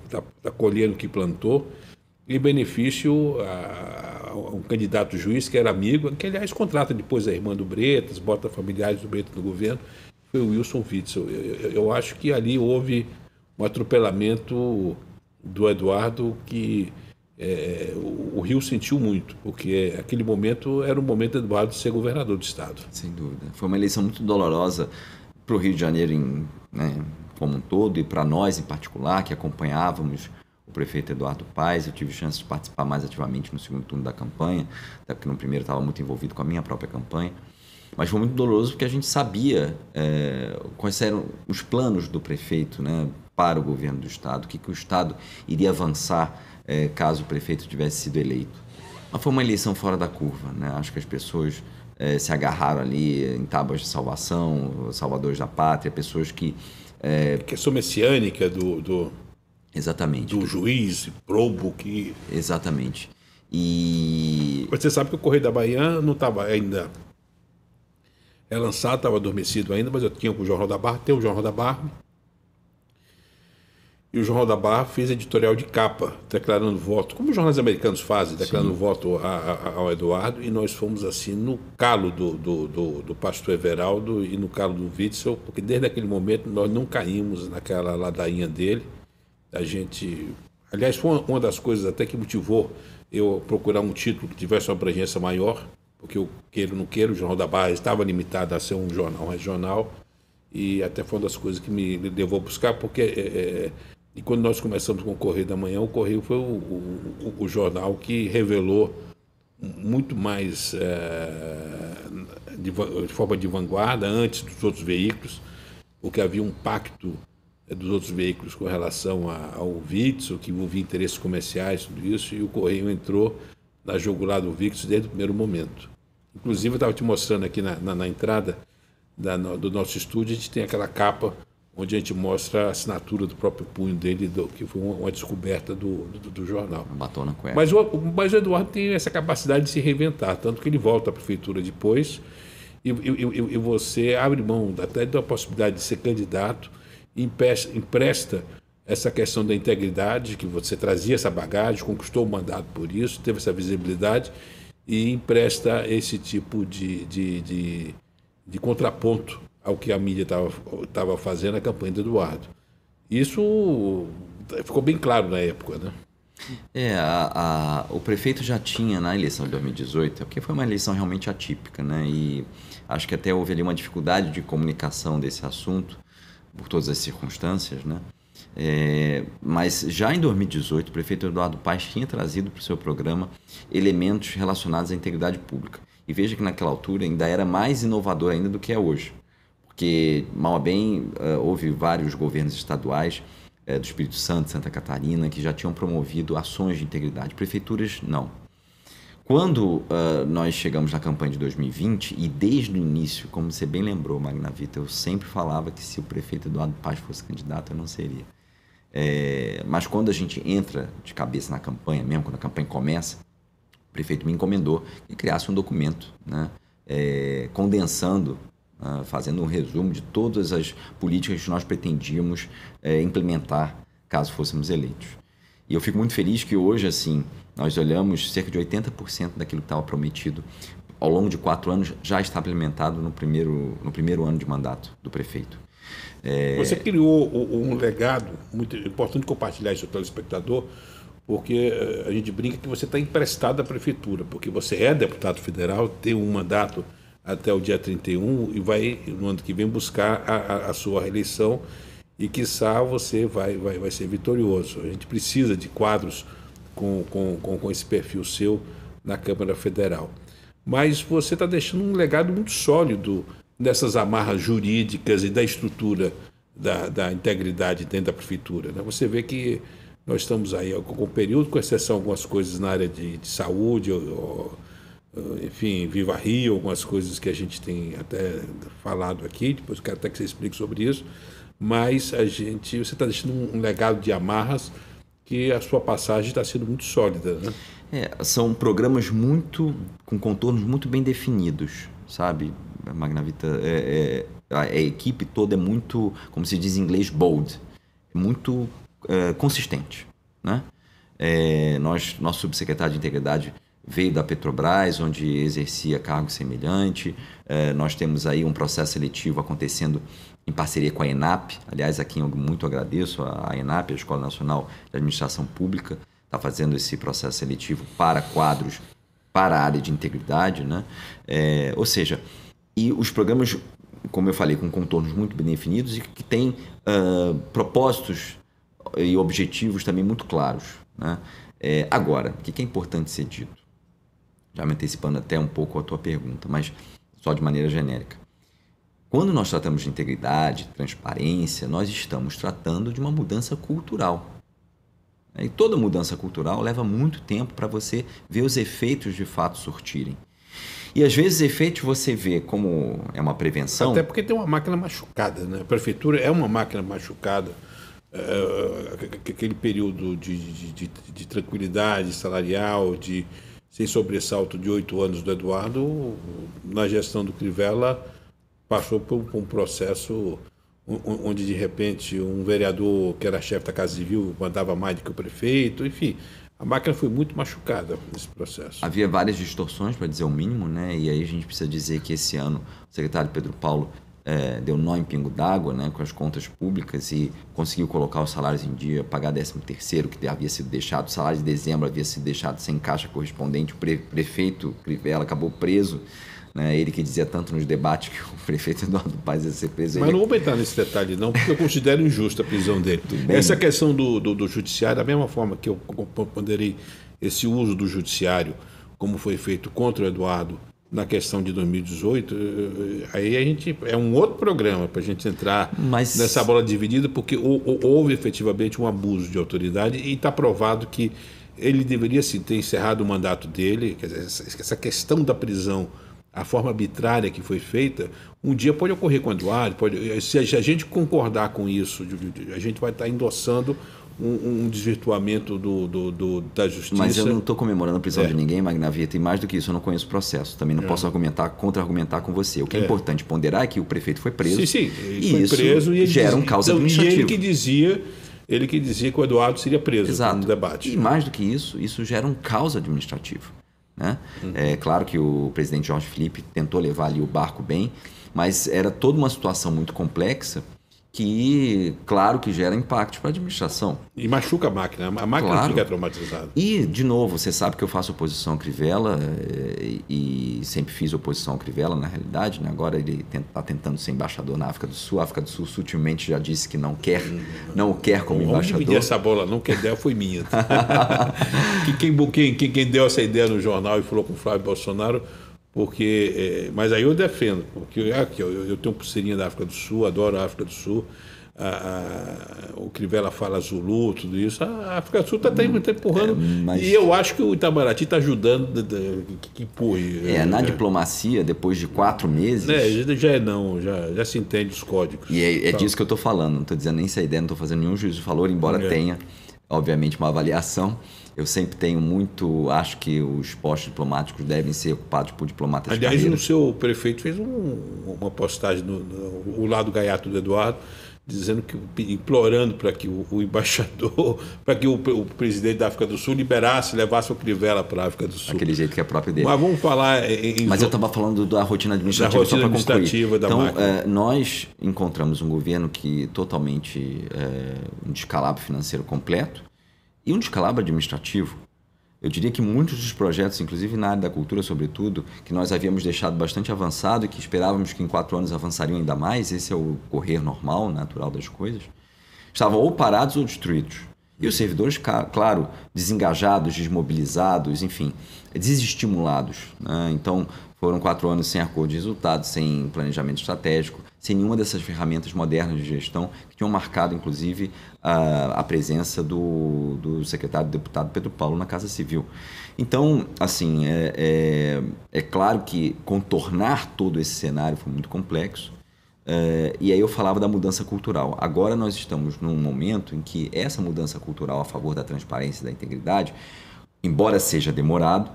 está colhendo o que plantou, em benefício a um candidato juiz que era amigo, que aliás contrata depois a irmã do Bretas, bota familiares do Bretas no governo, foi o Wilson Witzel. Eu acho que ali houve um atropelamento do Eduardo que o Rio sentiu muito, porque aquele momento era o momento do Eduardo ser governador do estado. Sem dúvida. Foi uma eleição muito dolorosa para o Rio de Janeiro como um todo e para nós em particular, que acompanhávamos o prefeito Eduardo Paes. Eu tive chance de participar mais ativamente no segundo turno da campanha, até porque no primeiro estava muito envolvido com a minha própria campanha. Mas foi muito doloroso porque a gente sabia quais eram os planos do prefeito, né, para o governo do estado, o que o estado iria avançar caso o prefeito tivesse sido eleito. Mas foi uma eleição fora da curva, né? Acho que as pessoas se agarraram ali em tábuas de salvação, salvadores da pátria, pessoas que... questão messiânica do Exatamente. Do juiz probo que... Exatamente. E... Você sabe que o Correio da Manhã não estava ainda... lançado, estava adormecido ainda, mas eu tinha o Jornal da Barra, tem o Jornal da Barra. E o Jornal da Barra fez editorial de capa, declarando voto, como os jornais americanos fazem, declarando voto ao Eduardo, e nós fomos assim no calo do pastor Everaldo e no calo do Witzel, porque desde aquele momento nós não caímos naquela ladainha dele. A gente... Aliás, foi uma das coisas até que motivou eu procurar um título que tivesse uma abrangência maior, porque eu queiro ou não queiro, o Jornal da Barra estava limitado a ser um jornal regional, e até foi uma das coisas que me levou a buscar, porque e quando nós começamos com o Correio da Manhã, o Correio foi o jornal que revelou muito mais de forma de vanguarda, antes dos outros veículos, porque havia um pacto dos outros veículos com relação ao Witzel, que envolvia interesses comerciais, tudo isso, e o Correio entrou na jugular do Witzel desde o primeiro momento. Inclusive, eu estava te mostrando aqui na entrada do nosso estúdio, a gente tem aquela capa onde a gente mostra a assinatura do próprio punho dele, que foi uma descoberta do jornal. Batom na cueca. Mas o Eduardo tem essa capacidade de se reinventar, tanto que ele volta à prefeitura depois e você abre mão até da possibilidade de ser candidato, empresta essa questão da integridade, que você trazia essa bagagem, conquistou o mandato por isso, teve essa visibilidade, e empresta esse tipo de contraponto ao que a mídia estava fazendo na campanha do Eduardo. Isso ficou bem claro na época, né? O prefeito já tinha na eleição de 2018, porque foi uma eleição realmente atípica, né? E acho que até houve ali uma dificuldade de comunicação desse assunto, por todas as circunstâncias, né? Mas já em 2018, o prefeito Eduardo Paes tinha trazido para o seu programa elementos relacionados à integridade pública. E veja que naquela altura ainda era mais inovador ainda do que é hoje. Porque, mal a bem, houve vários governos estaduais do Espírito Santo, Santa Catarina, que já tinham promovido ações de integridade. Prefeituras, não. Quando nós chegamos na campanha de 2020, e desde o início, como você bem lembrou, Magnavita, eu sempre falava que se o prefeito Eduardo Paes fosse candidato, eu não seria. Mas quando a gente entra de cabeça na campanha, mesmo quando a campanha começa, o prefeito me encomendou que criasse um documento, né, condensando, fazendo um resumo de todas as políticas que nós pretendíamos implementar caso fôssemos eleitos. E eu fico muito feliz que hoje, assim, nós olhamos cerca de 80% daquilo que estava prometido ao longo de 4 anos já está implementado no primeiro ano de mandato do prefeito. Você criou um legado muito importante compartilhar isso com o telespectador, porque a gente brinca que você está emprestado à prefeitura, porque você é deputado federal, tem um mandato até o dia 31 e vai, no ano que vem, buscar a sua reeleição e, quiçá, você vai ser vitorioso. A gente precisa de quadros com esse perfil seu na Câmara Federal. Mas você está deixando um legado muito sólido nessas amarras jurídicas e da estrutura da integridade dentro da prefeitura, né? Você vê que nós estamos aí com o período, com exceção de algumas coisas na área de saúde, enfim, Viva Rio, algumas coisas que a gente tem até falado aqui, depois eu quero até que você explique sobre isso, mas você está deixando um legado de amarras que a sua passagem está sendo muito sólida, né? São programas com contornos muito bem definidos, sabe, Magnavita? A equipe toda é muito, como se diz em inglês, bold, muito consistente, né? Nosso subsecretário de Integridade veio da Petrobras, onde exercia cargo semelhante. Nós temos aí um processo seletivo acontecendo em parceria com a ENAP. Aliás, aqui eu muito agradeço a ENAP, a Escola Nacional de Administração Pública, está fazendo esse processo seletivo para quadros para a área de integridade, né? Ou seja, e os programas, como eu falei, com contornos muito bem definidos e que têm propósitos e objetivos também muito claros, né? Agora, o que é importante ser dito? Já me antecipando até um pouco a tua pergunta, mas só de maneira genérica. Quando nós tratamos de integridade, transparência, nós estamos tratando de uma mudança cultural. E toda mudança cultural leva muito tempo para você ver os efeitos de fato surtirem. E às vezes efeitos você vê como é uma prevenção... Até porque tem uma máquina machucada, né? A prefeitura é uma máquina machucada. Aquele período de tranquilidade salarial, sem sobressalto de 8 anos do Eduardo, na gestão do Crivella, passou por um processo onde, de repente, um vereador que era chefe da Casa Civil mandava mais do que o prefeito, enfim, a máquina foi muito machucada nesse processo. Havia várias distorções, para dizer o mínimo, né? E aí a gente precisa dizer que esse ano o secretário Pedro Paulo deu nó em pingo d'água, né, com as contas públicas e conseguiu colocar os salários em dia, pagar 13º, que havia sido deixado, o salário de dezembro havia sido deixado sem caixa correspondente, o prefeito Crivella acabou preso, né, ele que dizia tanto nos debates que o prefeito Eduardo Paes ia ser preso. Mas não vou entrar nesse detalhe não, porque eu considero injusta a prisão dele. Essa questão do judiciário, da mesma forma que eu ponderei esse uso do judiciário, como foi feito contra o Eduardo, na questão de 2018, aí a gente é um outro programa para a gente entrar nessa bola dividida, porque houve efetivamente um abuso de autoridade e está provado que ele deveria sim ter encerrado o mandato dele. Quer dizer, essa questão da prisão, a forma arbitrária que foi feita, um dia pode ocorrer com o Eduardo, se a gente concordar com isso, a gente vai estar endossando um desvirtuamento da justiça. Mas eu não estou comemorando a prisão de ninguém, Magnavita, e mais do que isso, eu não conheço o processo. Também não posso contra-argumentar com você. O que é importante ponderar é que o prefeito foi preso. Sim, ele foi preso e ele gera um causa administrativa. E ele que dizia que o Eduardo seria preso. Exato. No debate. E mais do que isso gera um causa administrativo, né? É claro que o presidente Jorge Felipe tentou levar ali o barco bem, mas era toda uma situação muito complexa que, claro, que gera impacto para a administração. E machuca a máquina. A máquina fica traumatizada. E, de novo, você sabe que eu faço oposição ao Crivella e sempre fiz oposição ao Crivella, na realidade, né? Agora ele está tentando ser embaixador na África do Sul. A África do Sul sutilmente já disse que não o quer como embaixador. Vamos dividir essa bola não, que a ideia foi minha. Quem deu essa ideia no jornal e falou com o Flávio Bolsonaro... mas aí eu defendo, porque eu tenho pulseirinha da África do Sul, adoro a África do Sul, o Crivella fala Zulu, tudo isso, a África do Sul está empurrando, e eu acho que o Itamaraty está ajudando que empurre. Na diplomacia, depois de 4 meses... Já se entende os códigos. E é disso que eu estou falando, não estou dizendo nem essa ideia, não estou fazendo nenhum juízo de valor, embora tenha, obviamente, uma avaliação. Eu sempre acho que os postos diplomáticos devem ser ocupados por diplomatas de carreira. Aliás, o seu prefeito fez uma postagem no lado gaiato do Eduardo, dizendo implorando para que o embaixador, para que o presidente da África do Sul levasse o Crivella para a África do Sul. Aquele jeito que é próprio dele. Mas vamos falar... Mas eu estava falando da rotina administrativa, só para concluir. Então, nós encontramos um governo que totalmente um descalabro financeiro completo, e um descalabro administrativo. Eu diria que muitos dos projetos, inclusive na área da cultura, sobretudo, que nós havíamos deixado bastante avançado e que esperávamos que em 4 anos avançariam ainda mais, esse é o correr normal, natural das coisas, estavam ou parados ou destruídos. E os servidores, claro, desengajados, desmobilizados, enfim, desestimulados, né? Então, foram 4 anos sem acordo de resultados, sem planejamento estratégico, sem nenhuma dessas ferramentas modernas de gestão que tinham marcado, inclusive, a presença do secretário deputado Pedro Paulo na Casa Civil. Então, assim, é claro que contornar todo esse cenário foi muito complexo. E aí eu falava da mudança cultural. Agora nós estamos num momento em que essa mudança cultural a favor da transparência e da integridade, embora seja demorado,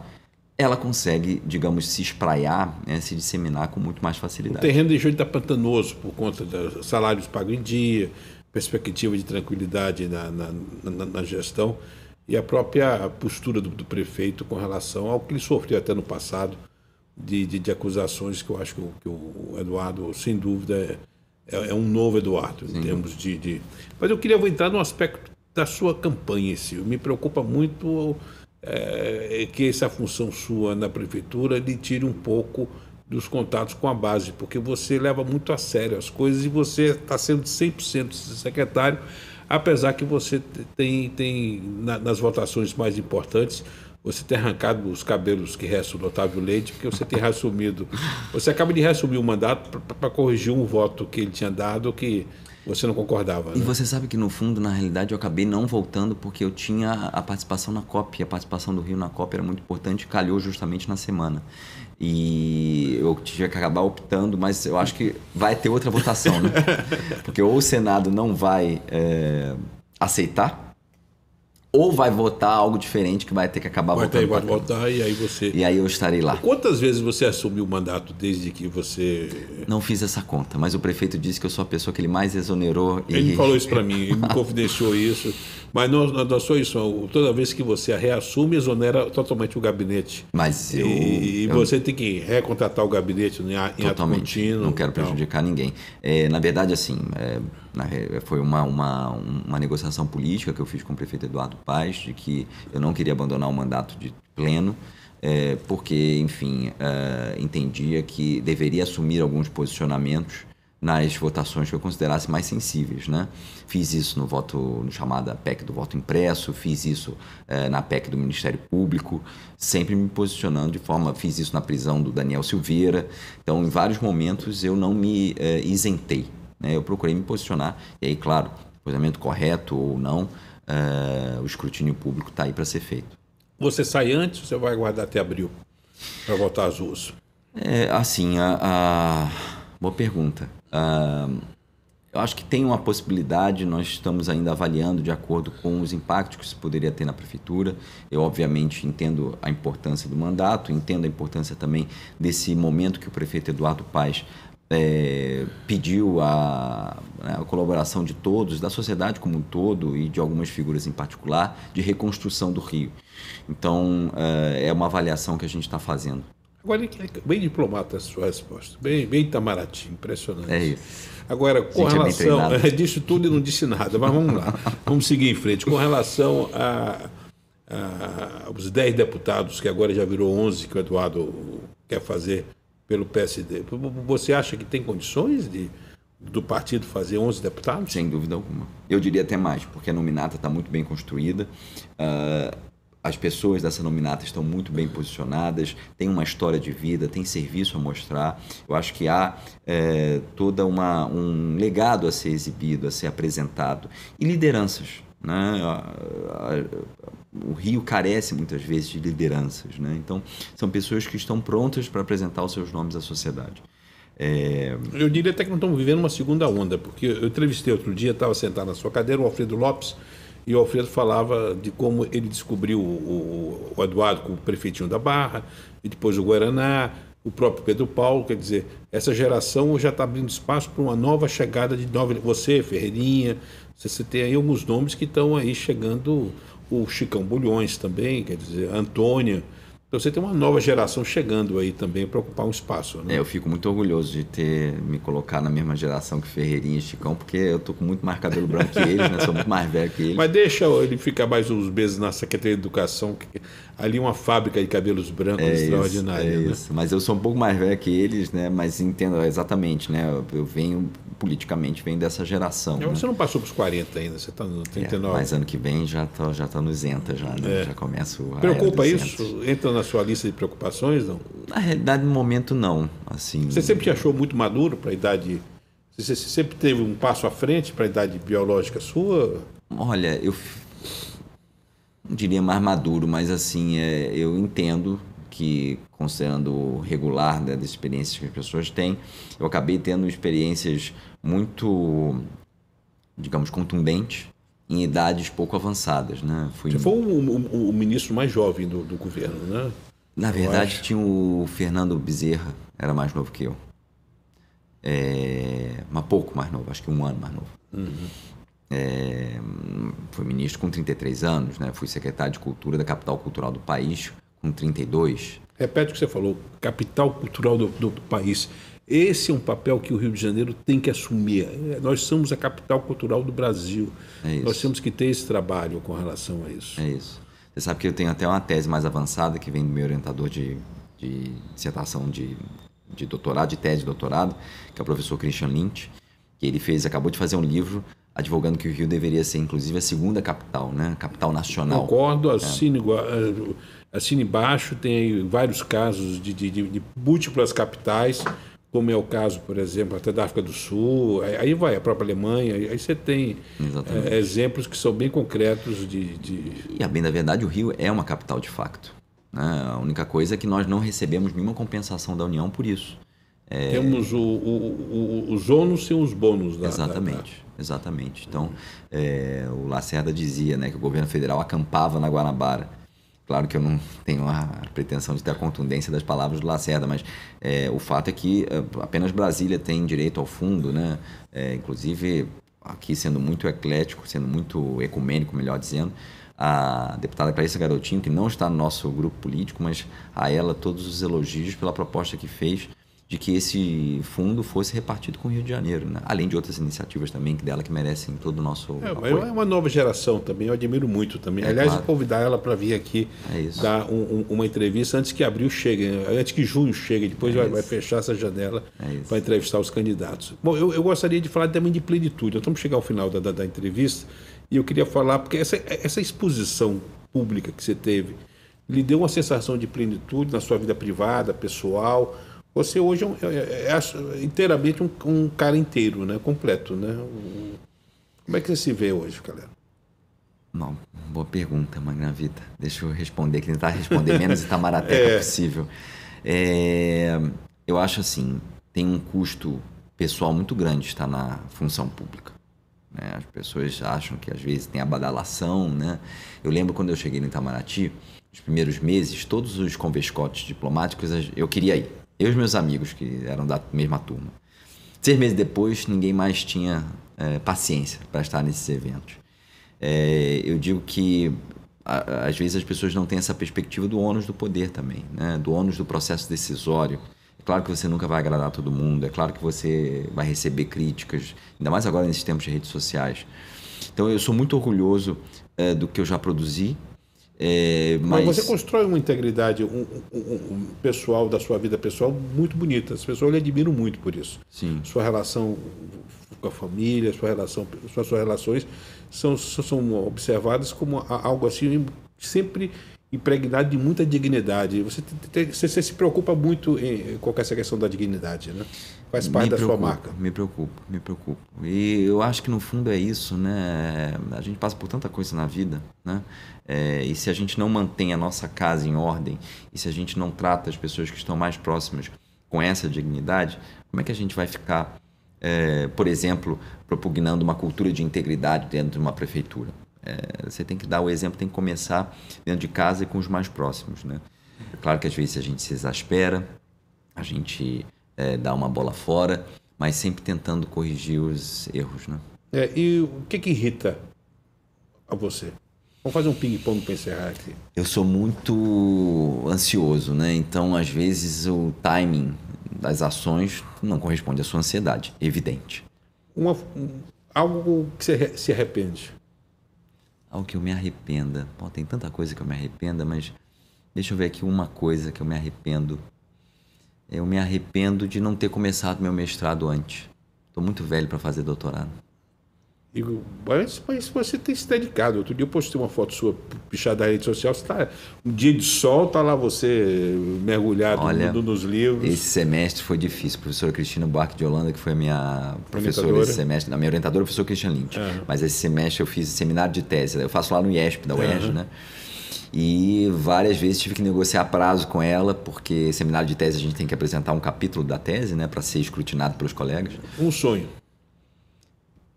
ela consegue, digamos, se espraiar, né, se disseminar com muito mais facilidade. O terreno deixou de estar pantanoso por conta dos salários pagos em dia, perspectiva de tranquilidade na gestão e a própria postura do prefeito com relação ao que ele sofreu até no passado de acusações que eu acho que o Eduardo, sem dúvida, é um novo Eduardo, em termos de... Mas eu queria entrar no aspecto da sua campanha em si. Me preocupa muito que essa função sua na prefeitura lhe tire um pouco dos contatos com a base, porque você leva muito a sério as coisas e você está sendo 100% secretário, apesar que você tem nas votações mais importantes, você tem arrancado os cabelos que restam do Otávio Leite, porque você tem reassumido, você acaba de reassumir o mandato para corrigir um voto que ele tinha dado que você não concordava. E né? você sabe que, no fundo, na realidade, eu acabei não voltando porque eu tinha a participação na COP. A participação do Rio na COP era muito importante e calhou justamente na semana. E eu tive que acabar optando, mas eu acho que vai ter outra votação, né? Porque ou o Senado não vai aceitar, ou vai votar algo diferente que vai ter que acabar votando. Vai votar e aí você... E aí eu estarei lá. Quantas vezes você assumiu o mandato desde que você... Não fiz essa conta, mas o prefeito disse que eu sou a pessoa que ele mais exonerou. Ele falou isso para mim, ele me confidenciou isso. Mas não só isso, toda vez que você reassume, exonera totalmente o gabinete. Mas você tem que recontratar o gabinete em ato contínuo. Não quero prejudicar ninguém. Na verdade, assim, foi uma negociação política que eu fiz com o prefeito Eduardo Paes, de que eu não queria abandonar o mandato de pleno, porque, enfim, entendia que deveria assumir alguns posicionamentos nas votações que eu considerasse mais sensíveis, né? Fiz isso no chamada PEC do voto impresso, fiz isso na PEC do Ministério Público, sempre me posicionando fiz isso na prisão do Daniel Silveira. Então, em vários momentos, eu não me isentei, né? Eu procurei me posicionar, e aí, claro, posicionamento correto ou não, o escrutínio público está aí para ser feito. Você sai antes ou você vai aguardar até abril para votar as ruas? Boa pergunta. Eu acho que tem uma possibilidade, nós estamos ainda avaliando de acordo com os impactos que isso poderia ter na prefeitura. Eu, obviamente, entendo a importância do mandato, entendo a importância também desse momento que o prefeito Eduardo Paes pediu a colaboração de todos, da sociedade como um todo e de algumas figuras em particular, de reconstrução do Rio. Então, é uma avaliação que a gente está fazendo. Agora, bem diplomata a sua resposta, bem Itamaraty, impressionante. É isso. Agora, com relação... Disse tudo e não disse nada, mas vamos lá, vamos seguir em frente. Com relação aos 10 deputados, que agora já virou 11, que o Eduardo quer fazer pelo PSD, você acha que tem condições do partido fazer 11 deputados? Sem dúvida alguma. Eu diria até mais, porque a nominata está muito bem construída. As pessoas dessa nominata estão muito bem posicionadas, tem uma história de vida, tem serviço a mostrar. Eu acho que há todo um legado a ser exibido, a ser apresentado. E lideranças, né? O Rio carece muitas vezes de lideranças, né? Então, são pessoas que estão prontas para apresentar os seus nomes à sociedade. Eu diria até que não estamos vivendo uma segunda onda, porque eu entrevistei outro dia, estava sentado na sua cadeira, o Alfredo Lopes, e o Alfredo falava de como ele descobriu o Eduardo como prefeitinho da Barra, e depois o Guaraná, o próprio Pedro Paulo. Quer dizer, essa geração já está abrindo espaço para uma nova chegada de você, Ferreirinha. Você tem aí alguns nomes que estão aí chegando, o Chicão Bulhões também, quer dizer, a Antônia. Então você tem uma nova geração chegando aí também para ocupar um espaço, né? Eu fico muito orgulhoso de me colocar na mesma geração que Ferreirinha e Chicão, porque eu tô com muito mais cabelo branco que eles, né? Sou muito mais velho que eles. Mas deixa ele ficar mais uns meses na Secretaria de Educação, que ali uma fábrica de cabelos brancos extraordinária. Isso. Mas eu sou um pouco mais velho que eles, né? Mas entendo exatamente, né? Eu venho politicamente vem dessa geração. Né? Você não passou para os 40 ainda, você está no 39. Mas ano que vem já tá nos 80 já, né? Já começo a Preocupa isso? Entra na sua lista de preocupações, não? Na realidade, no momento, não. Assim, você sempre te achou muito maduro para a idade... Você sempre teve um passo à frente para a idade biológica sua? Olha, eu não diria mais maduro, mas assim, eu entendo que, considerando o regular, né, das experiências que as pessoas têm, eu acabei tendo experiências muito, digamos, contundentes em idades pouco avançadas, né? Você foi o ministro mais jovem do governo, né? Na verdade, tinha o Fernando Bezerra, era mais novo que eu. Mas pouco mais novo, acho que um ano mais novo. Fui ministro com 33 anos, né? Fui secretário de Cultura da capital cultural do país com 32. Repete o que você falou, capital cultural do país. Esse é um papel que o Rio de Janeiro tem que assumir. Nós somos a capital cultural do Brasil. Nós temos que ter esse trabalho com relação a isso. É isso. Você sabe que eu tenho até uma tese mais avançada que vem do meu orientador de dissertação de doutorado, de tese de doutorado, que é o professor Christian Lynch, que ele acabou de fazer um livro advogando que o Rio deveria ser, inclusive, a segunda capital, né? Capital nacional. Concordo, assine embaixo, tem aí vários casos de múltiplas capitais, como é o caso, por exemplo, até da África do Sul, aí vai a própria Alemanha, aí você tem exemplos que são bem concretos E, a bem da verdade, o Rio é uma capital de facto. Né? A única coisa é que nós não recebemos nenhuma compensação da União por isso. Temos os ônus sem os bônus. Exatamente. Então, o Lacerda dizia, né, que o governo federal acampava na Guanabara. Claro que eu não tenho a pretensão de ter a contundência das palavras do Lacerda, mas o fato é que apenas Brasília tem direito ao fundo, né? Inclusive, aqui sendo muito eclético, sendo muito ecumênico, melhor dizendo, a deputada Clarissa Garotinho, que não está no nosso grupo político, mas a ela todos os elogios pela proposta que fez de que esse fundo fosse repartido com o Rio de Janeiro, né? Além de outras iniciativas também dela que merecem todo o nosso apoio. É uma nova geração também, eu admiro muito também. Aliás, claro. Vou convidar ela para vir aqui dar uma entrevista antes que abril chegue, antes que junho chegue, depois vai fechar essa janela para entrevistar os candidatos. Bom, eu gostaria de falar também de plenitude. Nós estamos chegando ao final da entrevista e eu queria falar, porque essa exposição pública que você teve lhe deu uma sensação de plenitude na sua vida privada, pessoal. Você hoje é inteiramente um cara inteiro, né? Completo, né? Como é que você se vê hoje, Calero? Não, boa pergunta, Magnavita. Deixa eu responder, que tentar responder menos Itamarateca possível. Eu acho assim, tem um custo pessoal muito grande estar na função pública. Né? As pessoas acham que às vezes tem a badalação, né? Eu lembro quando eu cheguei no Itamaraty, nos primeiros meses, todos os convescotes diplomáticos eu queria ir. Eu e os meus amigos, que eram da mesma turma. 6 meses depois, ninguém mais tinha paciência para estar nesses eventos. Eu digo que, às vezes, as pessoas não têm essa perspectiva do ônus do poder também, né? Do ônus do processo decisório. É claro que você nunca vai agradar todo mundo, é claro que você vai receber críticas, ainda mais agora nesses tempos de redes sociais. Então, eu sou muito orgulhoso do que eu já produzi. Mas você constrói uma integridade um pessoal da sua vida pessoal muito bonita. As pessoas lhe admiram muito por isso. Sim. Sua relação com a família, suas relações são observadas como algo assim sempre impregnado de muita dignidade. Você se preocupa muito com essa questão da dignidade, né? Faz parte da sua marca. Me preocupo. E eu acho que no fundo é isso, né? A gente passa por tanta coisa na vida, né? E se a gente não mantém a nossa casa em ordem, e se a gente não trata as pessoas que estão mais próximas com essa dignidade, como é que a gente vai ficar, por exemplo, propugnando uma cultura de integridade dentro de uma prefeitura? Você tem que dar o exemplo, tem que começar dentro de casa e com os mais próximos, né? É claro que às vezes a gente se exaspera, a gente dá uma bola fora, mas sempre tentando corrigir os erros, né? E o que irrita a você? Vamos fazer um ping-pong para encerrar aqui. Eu sou muito ansioso, né? Então, às vezes, o timing das ações não corresponde à sua ansiedade, evidente. Algo que você se arrepende? Algo que eu me arrependa. Bom, tem tanta coisa que eu me arrependa, mas deixa eu ver aqui uma coisa que eu me arrependo. Eu me arrependo de não ter começado meu mestrado antes. Estou muito velho para fazer doutorado. Mas você tem se dedicado. Outro dia eu postei uma foto sua pichada na rede social. Você tá, um dia de sol, tá lá você mergulhado. Olha, nos livros. Esse semestre foi difícil. A professora Cristina Buarque de Holanda, que foi a minha professora esse semestre. A minha orientadora é a professora Christian Lynch. Mas esse semestre eu fiz seminário de tese. Eu faço lá no IESP, da UERJ, né? E várias vezes tive que negociar prazo com ela, porque seminário de tese a gente tem que apresentar um capítulo da tese, né? Para ser escrutinado pelos colegas. Um sonho.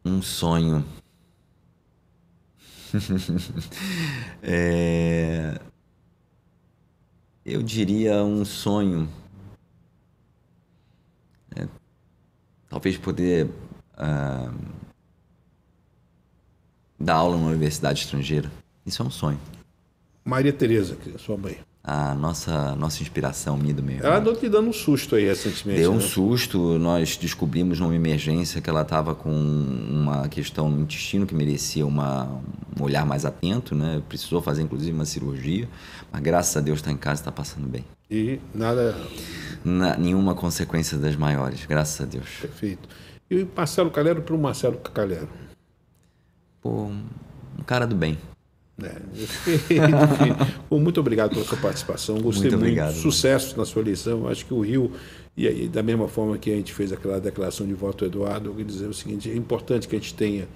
Um sonho. Eu diria um sonho. Talvez poder dar aula numa universidade estrangeira. Isso é um sonho. Maria Tereza, sua mãe. A nossa inspiração, minha do meio. Ela andou te dando um susto aí recentemente. Deu um susto. Nós descobrimos numa emergência que ela estava com uma questão no intestino que merecia um olhar mais atento, né? Precisou fazer inclusive uma cirurgia, mas graças a Deus está em casa e está passando bem. E nada... Nenhuma consequência das maiores, graças a Deus. Perfeito. E o Marcelo Calero para o Marcelo Calero? Pô, um cara do bem. Bom, muito obrigado pela sua participação. Gostei muito. Obrigado, Sucesso na sua eleição. Acho que o Rio, e da mesma forma que a gente fez aquela declaração de voto, Eduardo, eu quero dizer o seguinte: é importante que a gente tenha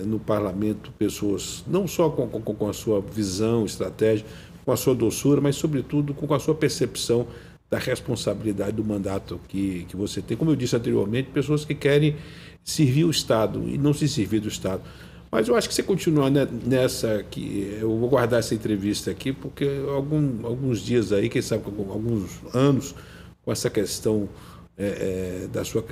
no parlamento pessoas não só com a sua visão, estratégia, com a sua doçura, mas sobretudo com a sua percepção da responsabilidade do mandato que você tem. Como eu disse anteriormente, pessoas que querem servir o Estado e não se servir do Estado. Mas eu acho que você continuar nessa aqui, eu vou guardar essa entrevista aqui, porque alguns dias aí, quem sabe alguns anos, com essa questão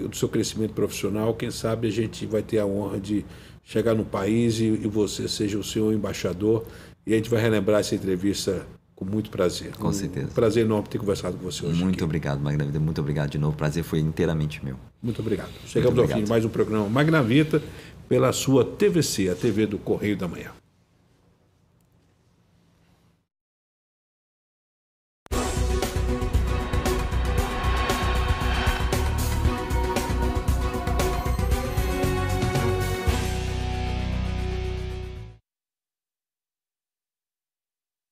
do seu crescimento profissional, quem sabe a gente vai ter a honra de chegar no país e você seja o seu embaixador, e a gente vai relembrar essa entrevista com muito prazer. Com certeza. Prazer enorme ter conversado com você hoje. Muito obrigado, Magna Vita. Muito obrigado de novo. O prazer foi inteiramente meu. Muito obrigado. Chegamos ao fim de mais um programa Magna Vita, pela sua TVC, a TV do Correio da Manhã.